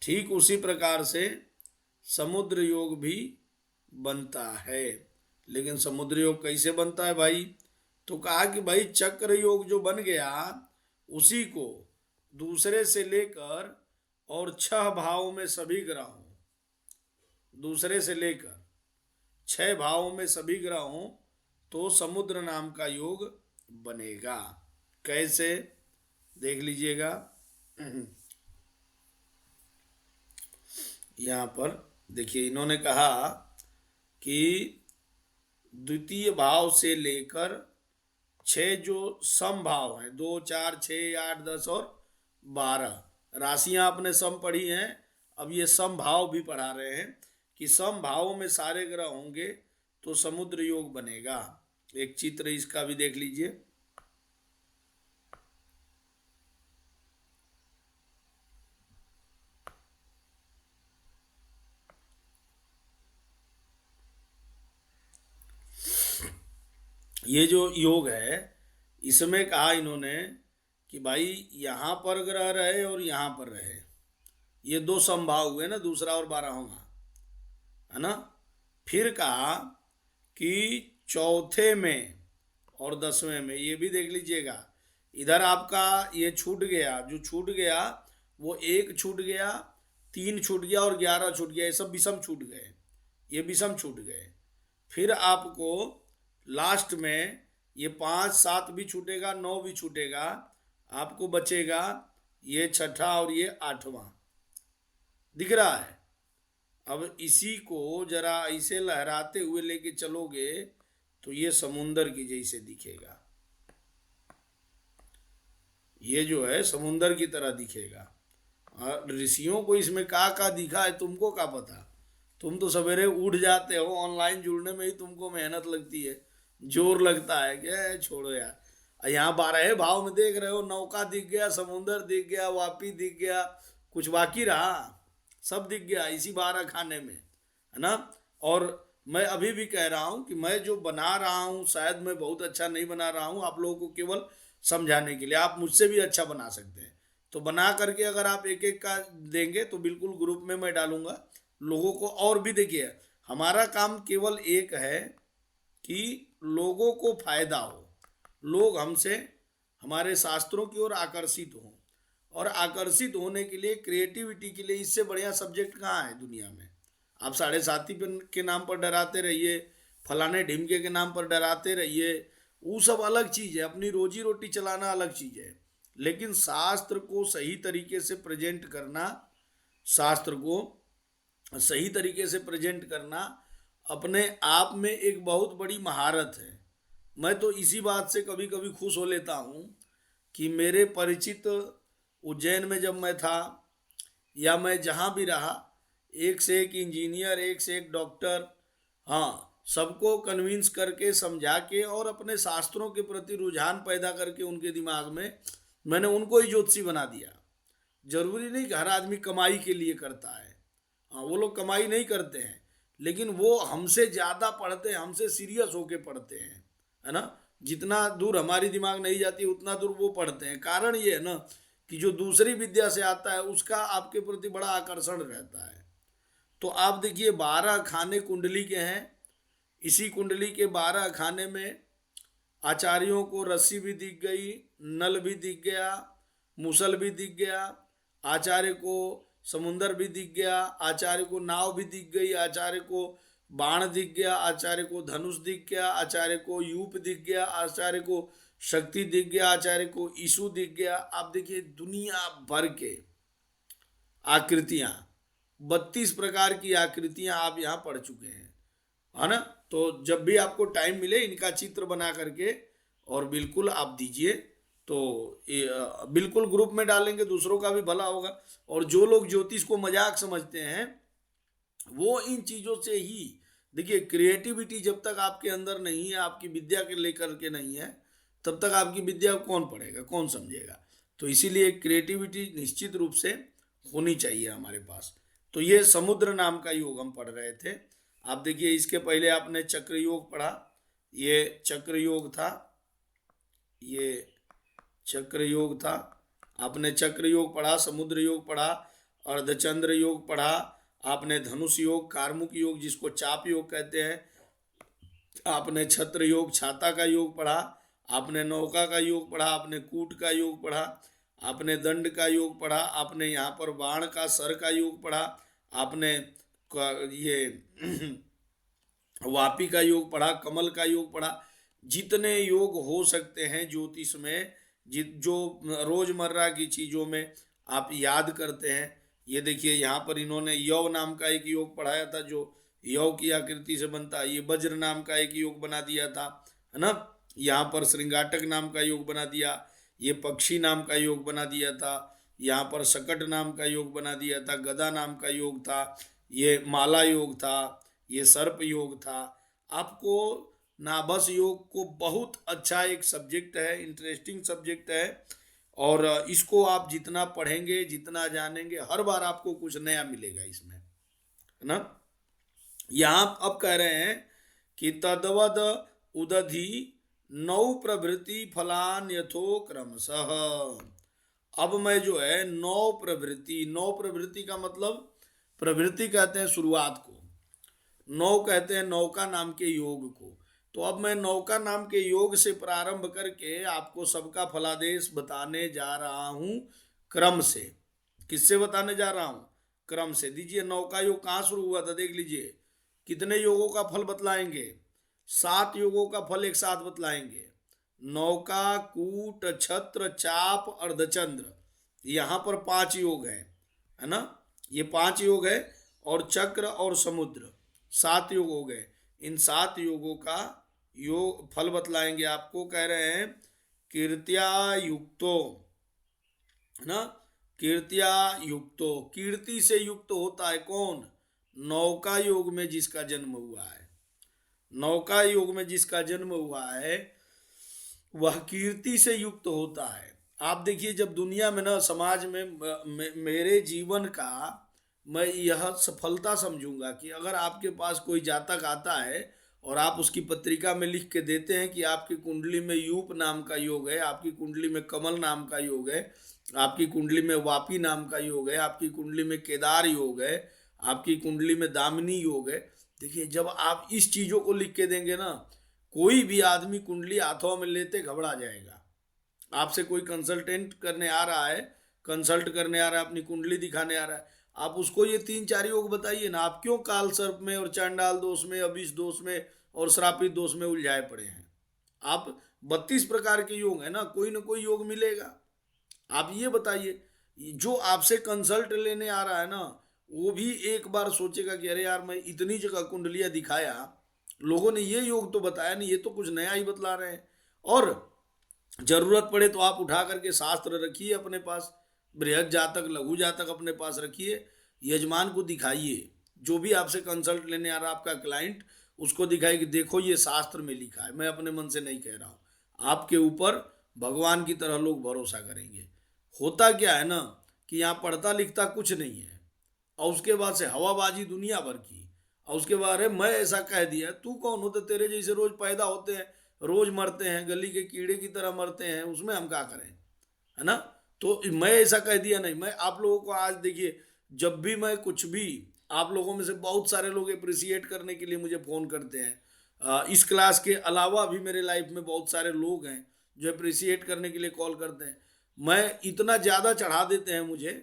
S1: ठीक उसी प्रकार से समुद्र योग भी बनता है। लेकिन समुद्र योग कैसे बनता है भाई, तो कहा कि भाई चक्र योग जो बन गया, उसी को दूसरे से लेकर और 6 भावों में सभी ग्रहों, दूसरे से लेकर 6 भावों में सभी ग्रहों, तो समुद्र नाम का योग बनेगा। कैसे, देख लीजिएगा, यहां पर देखिए, इन्होंने कहा कि द्वितीय भाव से लेकर 6 जो समभाव हैं, 2, 4, 6, 8, 10 और 12 राशियां आपने सम पढ़ी हैं, अब ये समभाव भी पढ़ा रहे हैं कि समभावों में सारे ग्रह होंगे तो समुद्र योग बनेगा। एक चित्र इसका भी देख लीजिए, ये जो योग है, इसमें कहा इन्होंने कि भाई यहां पर ग्रह रहे और यहां पर रहे, ये 2 संभाव हुए ना, दूसरा और 12वां, है ना। फिर कहा कि चौथे में और 10वें में, ये भी देख लीजिएगा, इधर आपका ये छूट गया, जो छूट गया वो 1 छूट गया, 3 छूट गया और 11 छूट गया, ये सब विषम छूट गए, ये विषम छूट गए। फिर आपको लास्ट में ये 5 7 भी छूटेगा, 9 भी छूटेगा, आपको बचेगा ये छठा और ये 8वां। दिख रहा है? अब इसी को जरा इसे लहराते हुए लेके चलोगे तो ये समुंदर की जैसे दिखेगा। ये जो है समुंदर की तरह दिखेगा। ऋषियों को इसमें का दिखा है, तुमको क्या पता? तुम तो सवेरे उठ जाते हो, ऑनलाइन जुड़ने में ही तुमको मेहनत लगती है, जोर लगता है। क्या छोड़ो यार, यहाँ 12 भाव में देख रहे हो, नौका दिख गया, समुंदर दिख गया, वापी दिख गया, कुछ बाकी रहा? सब दिख गया इसी 12 खाने में, है ना। और मैं अभी भी कह रहा हूँ कि मैं जो बना रहा हूँ शायद मैं बहुत अच्छा नहीं बना रहा हूँ, आप लोगों को केवल समझाने के लिए। आप मुझसे भी अच्छा बना सकते हैं, तो बना करके अगर आप एक एक का देंगे तो बिल्कुल ग्रुप में मैं डालूंगा लोगों को। और भी देखिए, हमारा काम केवल एक है कि लोगों को फायदा हो, लोग हमसे हमारे शास्त्रों की ओर आकर्षित हों। और आकर्षित होने के लिए, क्रिएटिविटी के लिए इससे बढ़िया सब्जेक्ट कहाँ है दुनिया में? आप साढ़े साथी के नाम पर डराते रहिए, फलाने ढिमके के नाम पर डराते रहिए, वो सब अलग चीज़ है, अपनी रोजी रोटी चलाना अलग चीज़ है। लेकिन शास्त्र को सही तरीके से प्रेजेंट करना, शास्त्र को सही तरीके से प्रेजेंट करना अपने आप में एक बहुत बड़ी महारत है। मैं तो इसी बात से कभी कभी खुश हो लेता हूँ कि मेरे परिचित उज्जैन में जब मैं था, या मैं जहाँ भी रहा, एक से एक इंजीनियर, एक से एक डॉक्टर, हाँ, सबको कन्विंस करके, समझा के और अपने शास्त्रों के प्रति रुझान पैदा करके उनके दिमाग में मैंने उनको ही ज्योतिषी बना दिया। जरूरी नहीं कि हर आदमी कमाई के लिए करता है, हाँ, वो लोग कमाई नहीं करते हैं, लेकिन वो हमसे ज़्यादा पढ़ते हैं, हमसे सीरियस होके पढ़ते हैं, है ना। जितना दूर हमारी दिमाग नहीं जाती उतना दूर वो पढ़ते हैं। कारण ये है ना कि जो दूसरी विद्या से आता है उसका आपके प्रति बड़ा आकर्षण रहता है। तो आप देखिए 12 खाने कुंडली के हैं, इसी कुंडली के 12 खाने में आचार्यों को रस्सी भी दिख गई, नल भी दिख गया, मुसल भी दिख गया, आचार्य को समुंदर भी दिख गया, आचार्य को नाव भी दिख गई, आचार्य को बाण दिख गया, आचार्य को धनुष दिख गया, आचार्य को यूप दिख गया, आचार्य को शक्ति दिख गया, आचार्य को ईशु दिख गया। आप देखिए दुनिया भर के आकृतियां, 32 प्रकार की आकृतियां आप यहाँ पढ़ चुके हैं, है ना। तो जब भी आपको टाइम मिले इनका चित्र बना करके और बिल्कुल आप दीजिए, तो बिल्कुल ग्रुप में डालेंगे, दूसरों का भी भला होगा। और जो लोग ज्योतिष को मजाक समझते हैं वो इन चीज़ों से ही, देखिए क्रिएटिविटी जब तक आपके अंदर नहीं है, आपकी विद्या के लेकर के नहीं है, तब तक आपकी विद्या कौन पढ़ेगा, कौन समझेगा। तो इसीलिए क्रिएटिविटी निश्चित रूप से होनी चाहिए हमारे पास। तो ये समुद्र नाम का योग हम पढ़ रहे थे। आप देखिए इसके पहले आपने चक्र योग पढ़ा, ये चक्र योग था, ये चक्र योग था, आपने चक्र योग पढ़ा, समुद्र योग पढ़ा, अर्धचंद्र योग पढ़ा, आपने धनुष योग, कार्मुक योग जिसको चाप योग कहते हैं, आपने छत्र योग, छाता का योग पढ़ा, आपने नौका का योग पढ़ा, आपने कूट का योग पढ़ा, आपने दंड का योग पढ़ा, आपने यहाँ पर बाण का सर का योग पढ़ा, आपने ये वापी का योग पढ़ा, कमल का योग पढ़ा। जितने योग हो सकते हैं ज्योतिष में, जो रोजमर्रा की चीज़ों में आप याद करते हैं। ये देखिए यहाँ पर इन्होंने यव नाम का एक योग पढ़ाया था जो यव की आकृति से बनता है। ये वज्र नाम का एक योग बना दिया था, है ना। यहाँ पर श्रृंगाटक नाम का योग बना दिया, ये पक्षी नाम का योग बना दिया था, यहाँ पर शकट नाम का योग बना दिया था, गदा नाम का योग था, ये माला योग था, ये सर्प योग था। आपको नाभस योग को बहुत अच्छा एक सब्जेक्ट है, इंटरेस्टिंग सब्जेक्ट है, और इसको आप जितना पढ़ेंगे, जितना जानेंगे, हर बार आपको कुछ नया मिलेगा इसमें, है ना। यहाँ अब कह रहे हैं कि तद्वद उदधि 9 प्रभृति फलान यथो क्रमशः। अब मैं जो है 9 प्रभृति का मतलब, प्रवृत्ति कहते हैं शुरुआत को, 9 कहते हैं नौका नाम के योग को। तो अब मैं नौका नाम के योग से प्रारंभ करके आपको सबका फलादेश बताने जा रहा हूँ क्रम से। किससे बताने जा रहा हूँ? क्रम से। दीजिए नौका योग कहाँ शुरू हुआ था, देख लीजिए कितने योगों का फल बतलाएंगे? 7 योगों का फल एक साथ बतलाएंगे। नौका, कूट, छत्र, चाप, अर्धचंद्र, यहाँ पर 5 योग है ना, ये 5 योग है। और चक्र और समुद्र 7 योग हो गए। इन 7 योगों का योग फल बतलाएंगे आपको। कह रहे हैं कीर्त्या युक्तो, है ना, कीर्त्या युक्तो, कीर्ति से युक्त होता है कौन? नौका योग में जिसका जन्म हुआ है, नौका योग में जिसका जन्म हुआ है वह कीर्ति से युक्त होता है। आप देखिए, जब दुनिया में ना, समाज में मेरे जीवन का मैं यह सफलता समझूंगा कि अगर आपके पास कोई जातक आता है और आप उसकी पत्रिका में लिख के देते हैं कि आपकी कुंडली में यूप नाम का योग है, आपकी कुंडली में कमल नाम का योग है, आपकी कुंडली में वापी नाम का योग है, आपकी कुंडली में केदार योग है, आपकी कुंडली में दामिनी योग है। देखिए, जब आप इस चीज़ों को लिख के देंगे ना, कोई भी आदमी कुंडली हाथों में लेते घबरा जाएगा। आपसे कोई कंसल्टेंट करने आ रहा है, कंसल्ट करने आ रहा है, अपनी कुंडली दिखाने आ रहा है, आप उसको ये 3-4 योग बताइए ना, आप क्यों काल सर्प में और चांडाल दोष में, अभिष दोष में और श्रापित दोष में उलझाए पड़े हैं? आप 32 प्रकार के योग है ना, कोई ना कोई योग मिलेगा। आप ये बताइए, जो आपसे कंसल्ट लेने आ रहा है ना, वो भी एक बार सोचेगा कि अरे यार, मैं इतनी जगह कुंडलियां दिखाया, लोगों ने ये योग तो बताया नहीं, ये तो कुछ नया ही बतला रहे हैं। और जरूरत पड़े तो आप उठा करके शास्त्र रखिए अपने पास, बृहद जातक, लघु जातक अपने पास रखिए, यजमान को दिखाइए, जो भी आपसे कंसल्ट लेने आ रहा आपका क्लाइंट, उसको दिखाइए कि देखो ये शास्त्र में लिखा है, मैं अपने मन से नहीं कह रहा हूँ। आपके ऊपर भगवान की तरह लोग भरोसा करेंगे। होता क्या है ना कि यहाँ पढ़ता लिखता कुछ नहीं है, और उसके बाद से हवाबाजी दुनिया भर की, और उसके बाद मैं ऐसा कह दिया, तू कौन होता? तेरे जैसे रोज पैदा होते हैं, रोज मरते हैं, गली के कीड़े की तरह मरते हैं, उसमें हम क्या करें, है ना? तो मैं ऐसा कह दिया नहीं। मैं आप लोगों को आज देखिए, जब भी मैं कुछ भी, आप लोगों में से बहुत सारे लोग अप्रिसिएट करने के लिए मुझे फ़ोन करते हैं। इस क्लास के अलावा भी मेरे लाइफ में बहुत सारे लोग हैं जो अप्रिसिएट करने के लिए कॉल करते हैं। मैं इतना ज़्यादा चढ़ा देते हैं मुझे,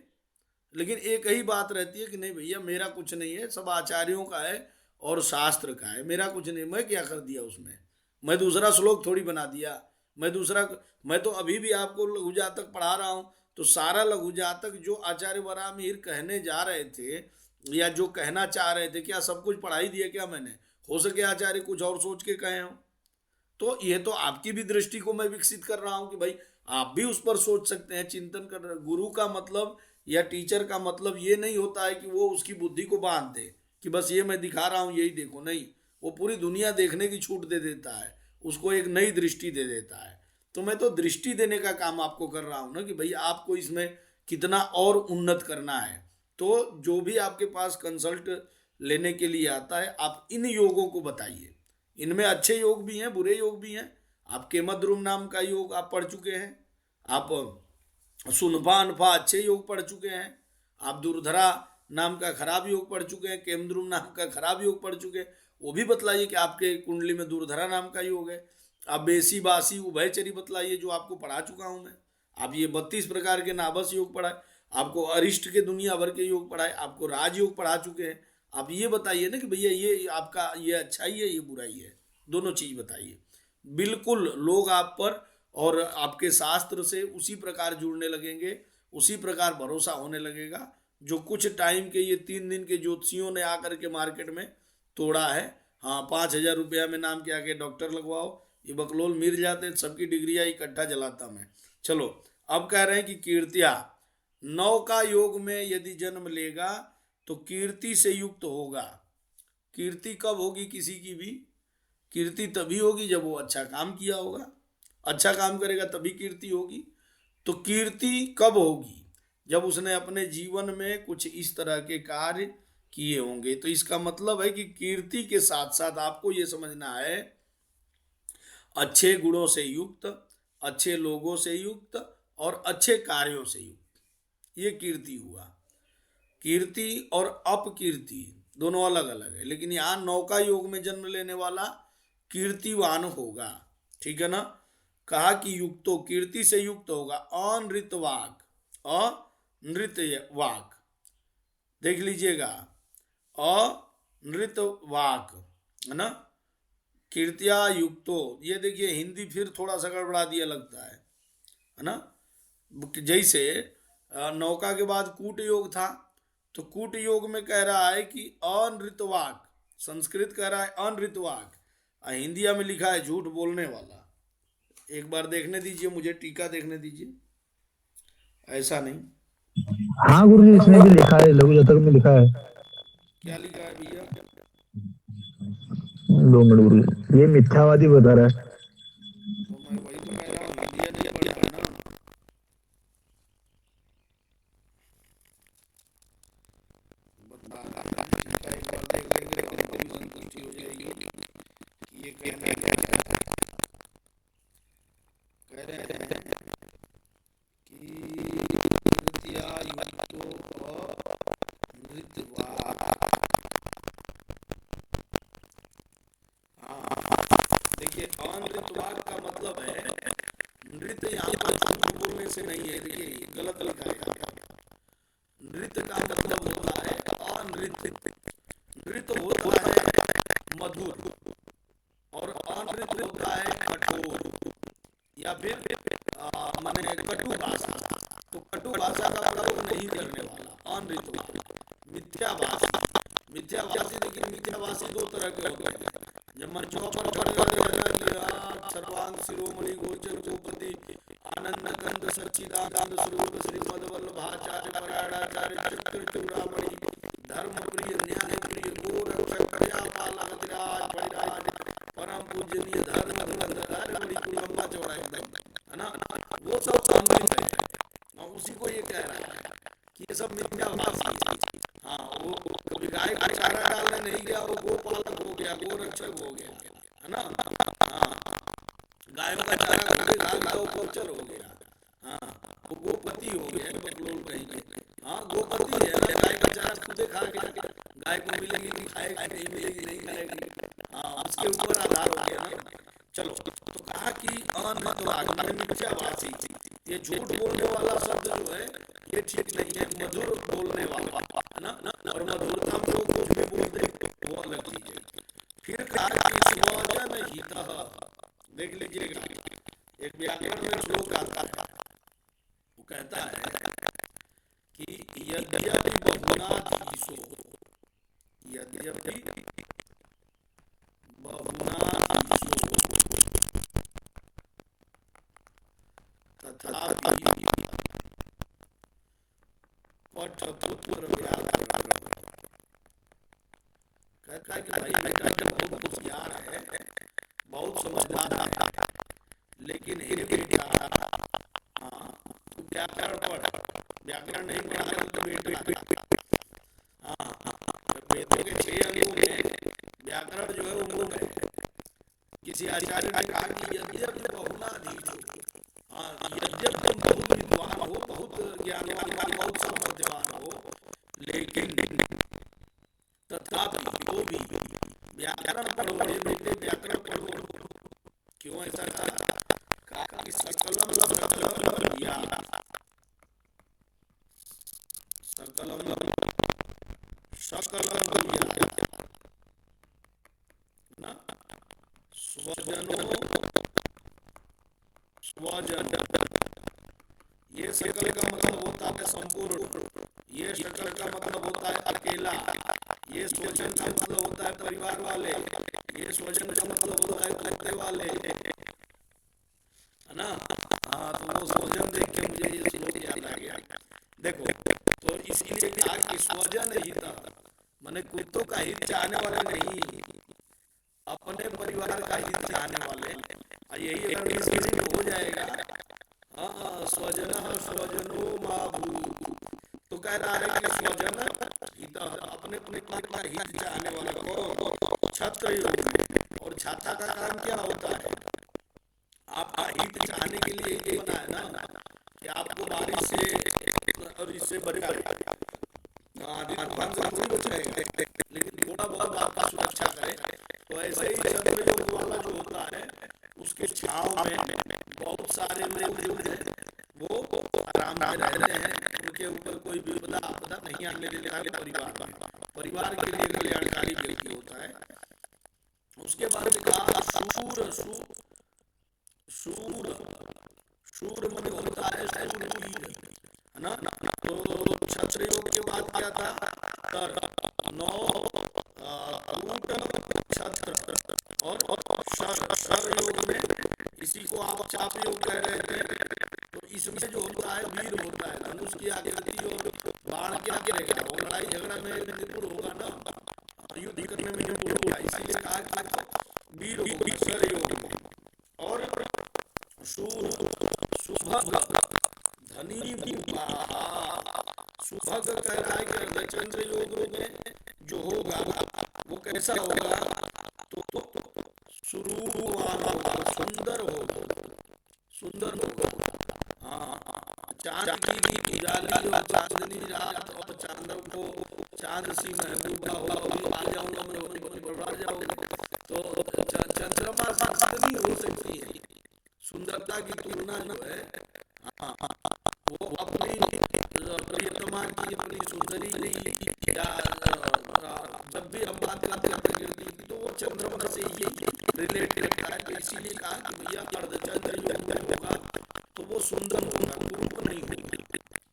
S1: लेकिन एक ही बात रहती है कि नहीं भैया, मेरा कुछ नहीं है, सब आचार्यों का है और शास्त्र का है, मेरा कुछ नहीं। मैं क्या कर दिया उसमें? मैं दूसरा श्लोक थोड़ी बना दिया। मैं तो अभी भी आपको लघु जातक पढ़ा रहा हूँ, तो सारा लघु जातक जो आचार्य वराहमिहिर कहने जा रहे थे या जो कहना चाह रहे थे, क्या सब कुछ पढ़ा ही दिया क्या मैंने? हो सके आचार्य कुछ और सोच के कहे हों। तो ये तो आपकी भी दृष्टि को मैं विकसित कर रहा हूँ कि भाई आप भी उस पर सोच सकते हैं, चिंतन कर रहे। गुरु का मतलब या टीचर का मतलब ये नहीं होता है कि वो उसकी बुद्धि को बांध दे कि बस ये मैं दिखा रहा हूँ यही देखो, नहीं, वो पूरी दुनिया देखने की छूट दे देता है, उसको एक नई दृष्टि दे देता है। तो मैं तो दृष्टि देने का काम आपको कर रहा हूँ ना कि भाई आपको इसमें कितना और उन्नत करना है। तो जो भी आपके पास कंसल्ट लेने के लिए आता है, आप इन योगों को बताइए। इनमें अच्छे योग भी हैं, बुरे योग भी हैं। आप केमद्रुम नाम का योग आप पढ़ चुके हैं, आप सुनफा अनफा अच्छे योग पढ़ चुके हैं, आप दुर्धरा नाम का खराब योग पढ़ चुके हैं, केमद्रुम नाम का खराब योग पढ़ चुके हैं। वो भी बतलाइए कि आपके कुंडली में दुर्धरा नाम का योग है। आप बेसी बासी उभयचरी बतलाइए, जो आपको पढ़ा चुका हूं मैं। आप ये 32 प्रकार के नाभस योग पढ़ाए, आपको अरिष्ट के दुनिया भर के योग पढ़ाए, आपको राजयोग पढ़ा चुके हैं। आप ये बताइए ना कि भैया ये आपका ये अच्छाई है, ये बुराई है, दोनों चीज बताइए। बिल्कुल लोग आप पर और आपके शास्त्र से उसी प्रकार जुड़ने लगेंगे, उसी प्रकार भरोसा होने लगेगा जो कुछ टाइम के ये 3 दिन के ज्योतिषियों ने आकर के मार्केट में तोड़ा है। हाँ, 5,000 रुपया में नाम के आके डॉक्टर लगवाओ, ये बकलोल मिल जाते, सबकी डिग्रियाँ इकट्ठा जलाता मैं। चलो, अब कह रहे हैं कि कीर्तिया, 9 का योग में यदि जन्म लेगा तो कीर्ति से युक्त होगा। कीर्ति कब होगी किसी की भी? कीर्ति तभी होगी जब वो अच्छा काम किया होगा। अच्छा काम करेगा तभी कीर्ति होगी। तो कीर्ति कब होगी? जब उसने अपने जीवन में कुछ इस तरह के कार्य किए होंगे। तो इसका मतलब है कि कीर्ति के साथ साथ आपको ये समझना है, अच्छे गुणों से युक्त, अच्छे लोगों से युक्त और अच्छे कार्यों से युक्त, ये कीर्ति हुआ। कीर्ति और अपकीर्ति दोनों अलग अलग है, लेकिन यहाँ 9 का योग में जन्म लेने वाला कीर्तिवान होगा। ठीक है ना? कहा कि युक्तो, कीर्ति से युक्त होगा। अनृतवाग, अनृतवाग, देख लीजिएगा, नृतवाक, है ना, कीर्त्या युक्तो। ये देखिए हिंदी फिर थोड़ा सा गड़बड़ा दिया लगता है ना। जैसे नौका के बाद कूट योग था, तो कूट योग में कह रहा है कि अनृतवाक, संस्कृत कह रहा है अनृतवाक, हिंदिया में लिखा है झूठ बोलने वाला। एक बार देखने दीजिए, मुझे टीका देखने दीजिए, ऐसा नहीं।
S2: हाँ गुरु जी, इसमें भी लिखा है, लघु शतक में लिखा है।
S1: क्या लिखा है भैया?
S2: 2 मिनट गुरु जी, ये मिथ्यावादी बता रहा है।
S1: तो मैं वही तो कह रहा हूँ, हिंदिया नहीं पढ़ता ना। बता रहा हूँ, टीका एक बार देख लेंगे तो आपको भी संतुष्टि हो जाएगी कि ये कहना क्या है। कह रहे हैं कि नृत्या युक्तो नृत्यवाक। देखिए अनृतवाक का मतलब है, नृत्य यहाँ पर झूठ बोलने से नहीं है, देखिए गलत लिखा है। नृत्य का मतलब होता है अनृत्य, नृत्य होता है मधुर और अनृत्य होता है कठोर या फिर माने कटु भाषा। तो कटु भाषा का प्रयोग नहीं करने वाला अनृतवाक। मिथ्याभाषी, मिथ्याभाषी देखिए मिथ्याभाषी दो तरह के होते हैं। जब मंचों पर सर्वांग शिरोमणि गोचर गोपति आनंद कंद सच्चिदानंद स्वरूप श्रीमद वल्लभाचार्य परायणाचार्य चक्र चूड़ामणि धर्म प्रिय न्याय प्रिय गोरक्षक दयापाल विराज परिराज परम पूजनीय धर्म धर्म बड़ी लंबा चौड़ा एकदम, है ना, वो सब अंकित है। उसी को ये कह रहा है कि ये सब मिथ्याभाषी। हाँ, वो कभी गाय का चारा डालने नहीं गया, वो गोपालक हो गया, गोरक्षक हो गया, है ना। हाँ, गायों का चारा करके गोचर हो गया। हाँ, वो गोपति हो गया, बकलोल कहेंगे। हाँ, गोपति है, गाय का चारा खुदे खा के गाय को मिलेगी नहीं खाएगी, नहीं मिलेगी नहीं खाएगी। हाँ, उसके ऊपर आधार हो गया ना। चलो, तो कहा कि अनृतवाक माने मिथ्याभाषी, ये झूठ बोलने वाला शब्द जो है ये ठीक नहीं है, मधुर बोलने वाला, है ना। और मधुरता में लोग कुछ भी बोल दे वो अलग चीज है। फिर कहा कि स्वजन हितः, देख लीजिएगा एक व्याकरण में श्लोक आता है, वो कहता है कि यद्यपि बहुनाधीशो, यद्यपि बहुनाधीशो तथापि पठपुत्र व्याकरण, कहता है कि भाई व्याकरण बहुत होशियार है, बहुत समझदार है, लेकिन हे बेटा, हाँ, तू व्याकरण पढ़, व्याकरण नहीं पढ़ा तो बेटा। हाँ, वेदों के 6 अंगों में व्याकरण जो है वो मूल है। किसी आचार्य ने कहा कि यद्यपि बहुनाधीश हो, हाँ, यद्यपि तुम बहुत विद्वान हो, बहुत ज्ञानवान, बहुत समझदार हो, लेकिन तथापि तो भी व्याकरण पढ़ो रे बेटे, व्याकरण पढ़ो। क्यों ऐसा कहा कि सकलम सकलम या सकलम सकलम या ना, स्वजनो स्वजन, ये सकल का मतलब होता है संपूर्ण, ये सकल का मतलब होता है अकेला, ये स्वजन का मतलब होता है परिवार वाले, ये स्वजन का मतलब होता है कुत्ते वाले, है ना। हाँ, तो वो स्वजन देख के मुझे ये श्लोक याद आ गया। देखो, तो इसलिए कहा कि स्वजन हित माने कुत्तों का हित चाहने वाले नहीं, अपने परिवार का हित चाहने वाले। यही अगर इसमें हो जाएगा, हाँ, स्वजन स्वजनो माभू, तो कह रहा है कि स्वजन हित, अपने परिवार का हित चाहने वाला को छत्र, और छाता का काम क्या होता है? आपका हित चाहने के लिए ये बना है ना कि आपको बारिश से और इससे बचाए, तूफान से थोड़ी बचाएगा, लेकिन थोड़ा बहुत आपका सुरक्षा करे। तो ऐसे ही छत्र योग वाला जो होता है, उसके छांव में बहुत सारे लोग जो हैं वो आराम से रहते हैं, उनके ऊपर कोई भी विपदा आपदा नहीं आने देता है परिवार में, परिवार के लिए कल्याणकारी व्यक्ति होता है। उसके बाद में कहा शूर, शूर शूर मन होता है शूरवीर, है ना। तो क्षत्र योग के बाद क्या था, तर, नौ, कूट, छत्र और शर योग में, इसी को आप चाप योग कह रहे थे। तो इसमें जो होता है वीर होता है, धनुष की आकृति और बाण क्या करेगा, वो लड़ाई झगड़ा में निपुण होगा ना, युद्ध करने में निपुण होगा, इसीलिए कहा कि वीर होगा शर योग में। और शूर, सुभग, धनी भूपा, सुभग कह रहा है कि अर्धचंद्र योग में जो होगा वो कैसा होगा, तो सुरूपवान होगा, सुंदर होगा, सुंदर होगा। हाँ, चांद की उजाली और चांदनी रात और चांद को चांद सी महबूबा हो, आ जाऊंगा मैं वहीं बढ़ जाऊंगा। तो चंद्रमा से कितनी हो सकती है सुंदरता की तुलना जो है, हाँ, वो अपनी प्रियतमा की, अपनी सुंदरी या जब भी हम बात करते हैं प्रकृति की, तो वो चंद्रमा से ही रिलेट करता है। तो इसीलिए कहा कि भैया अर्धचंद्र योग में होगा तो वो सुंदर होगा, कुरूप नहीं होगा,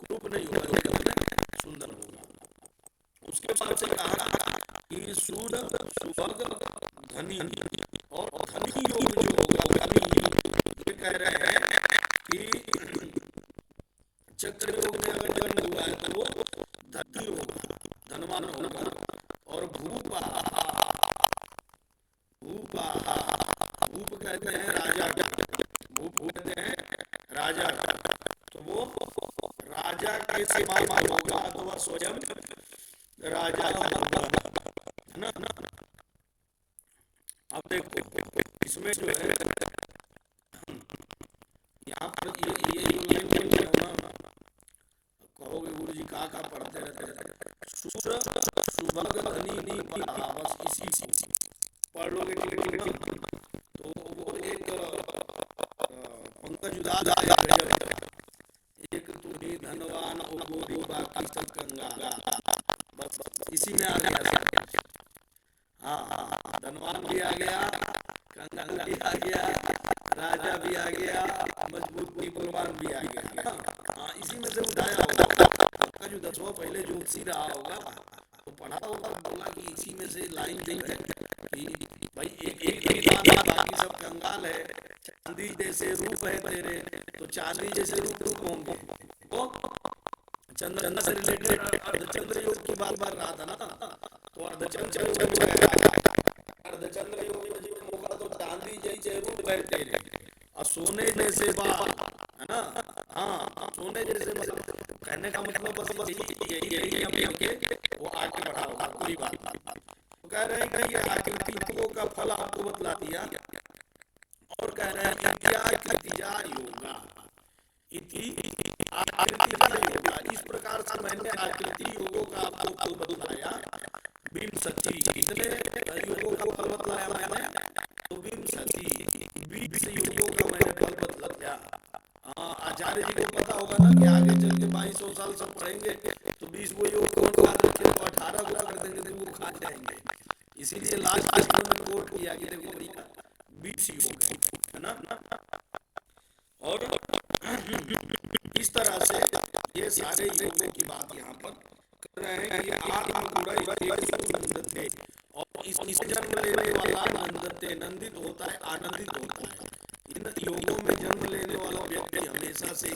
S1: कुरूप नहीं होगा, सुंदर होगा। उसके बाद से कहा कि सूद, सुभग, धनी, और धनी योग जो होगा, ये कह रहे हैं कि चक्र योग में अगर जन्म हुआ है तो वो धनी होगा, धनवान होगा। और भूपा, भूपा, भूप कहते हैं राजा, भूप कहते हैं राजा, तो वो राजा के समान होगा अथवा स्वयं राजा होगा, है ना। अब देखो इसमें जो है यहाँ पर ये कहोगे गुरु जी कहाँ पढ़ते रहते, सूर, सुभग, धनी, बस इसी पढ़ लोगे तो वो एक पंकज उदास आया, एक तुम्हें धनवान और गोरी बाकी सब कंगाल, बस इसी में आ गया। हाँ, धनवान भी आ गया, कंगाल भी आ गया, राजा भी आ गया, मजबूत बलवान भी आ गया। हाँ, इसी में से उठाया होगा आपका जो 10वां पहले ज्योतिषी रहा होगा तो पढ़ा होगा, बोला कि इसी में से लाइन दी है कि भाई एक बाकी सब कंगाल है, चांदी जैसे रूप है तेरे, तो चांदी जैसे रूप होंगे। वो चंद्र से रिलेटेड अर्धचंद्र योग की बात रहा था ना, तो अर्धचंद्र योग में जीवन होगा तो चांदी जैसे रूप है तेरे और सोने जैसे बाल, है ना। हाँ, सोने जैसे, मतलब कहने का मतलब बस यही हम लेके वो आगे बढ़ा होगा, कोई बात। तो कह रहे हैं कि ये आकृतियों का फल आपको बतला दिया, और कह रहे हैं इत्या योगा, इति आकृति योगा। इस प्रकार से मैंने आकृति योगों का आपको फल बतलाया। विंशति, कितने योगों का फल बतलाया मैंने, तो विंशति, 20 योगों का मैंने फल बतलाया। आचार्य जी को पता होगा ना कि आगे चल के 2200 साल सब पढ़ेंगे तो 20 वो योग कौन खा रखे, तो 18 को कर देंगे तो वो खा जाएंगे। इसीलिए लास्ट में कोट किया कि देखो भैया 20 योग है ना। और इस तरह से ये सारे योगों की बात यहाँ पर कर रहे हैं कि आत्मगुणै और इसे जन्म लेने वाला नंदते, नंदित होता है, आनंदित होता है। इन योगों में जन्म लेने वाला व्यक्ति हमेशा से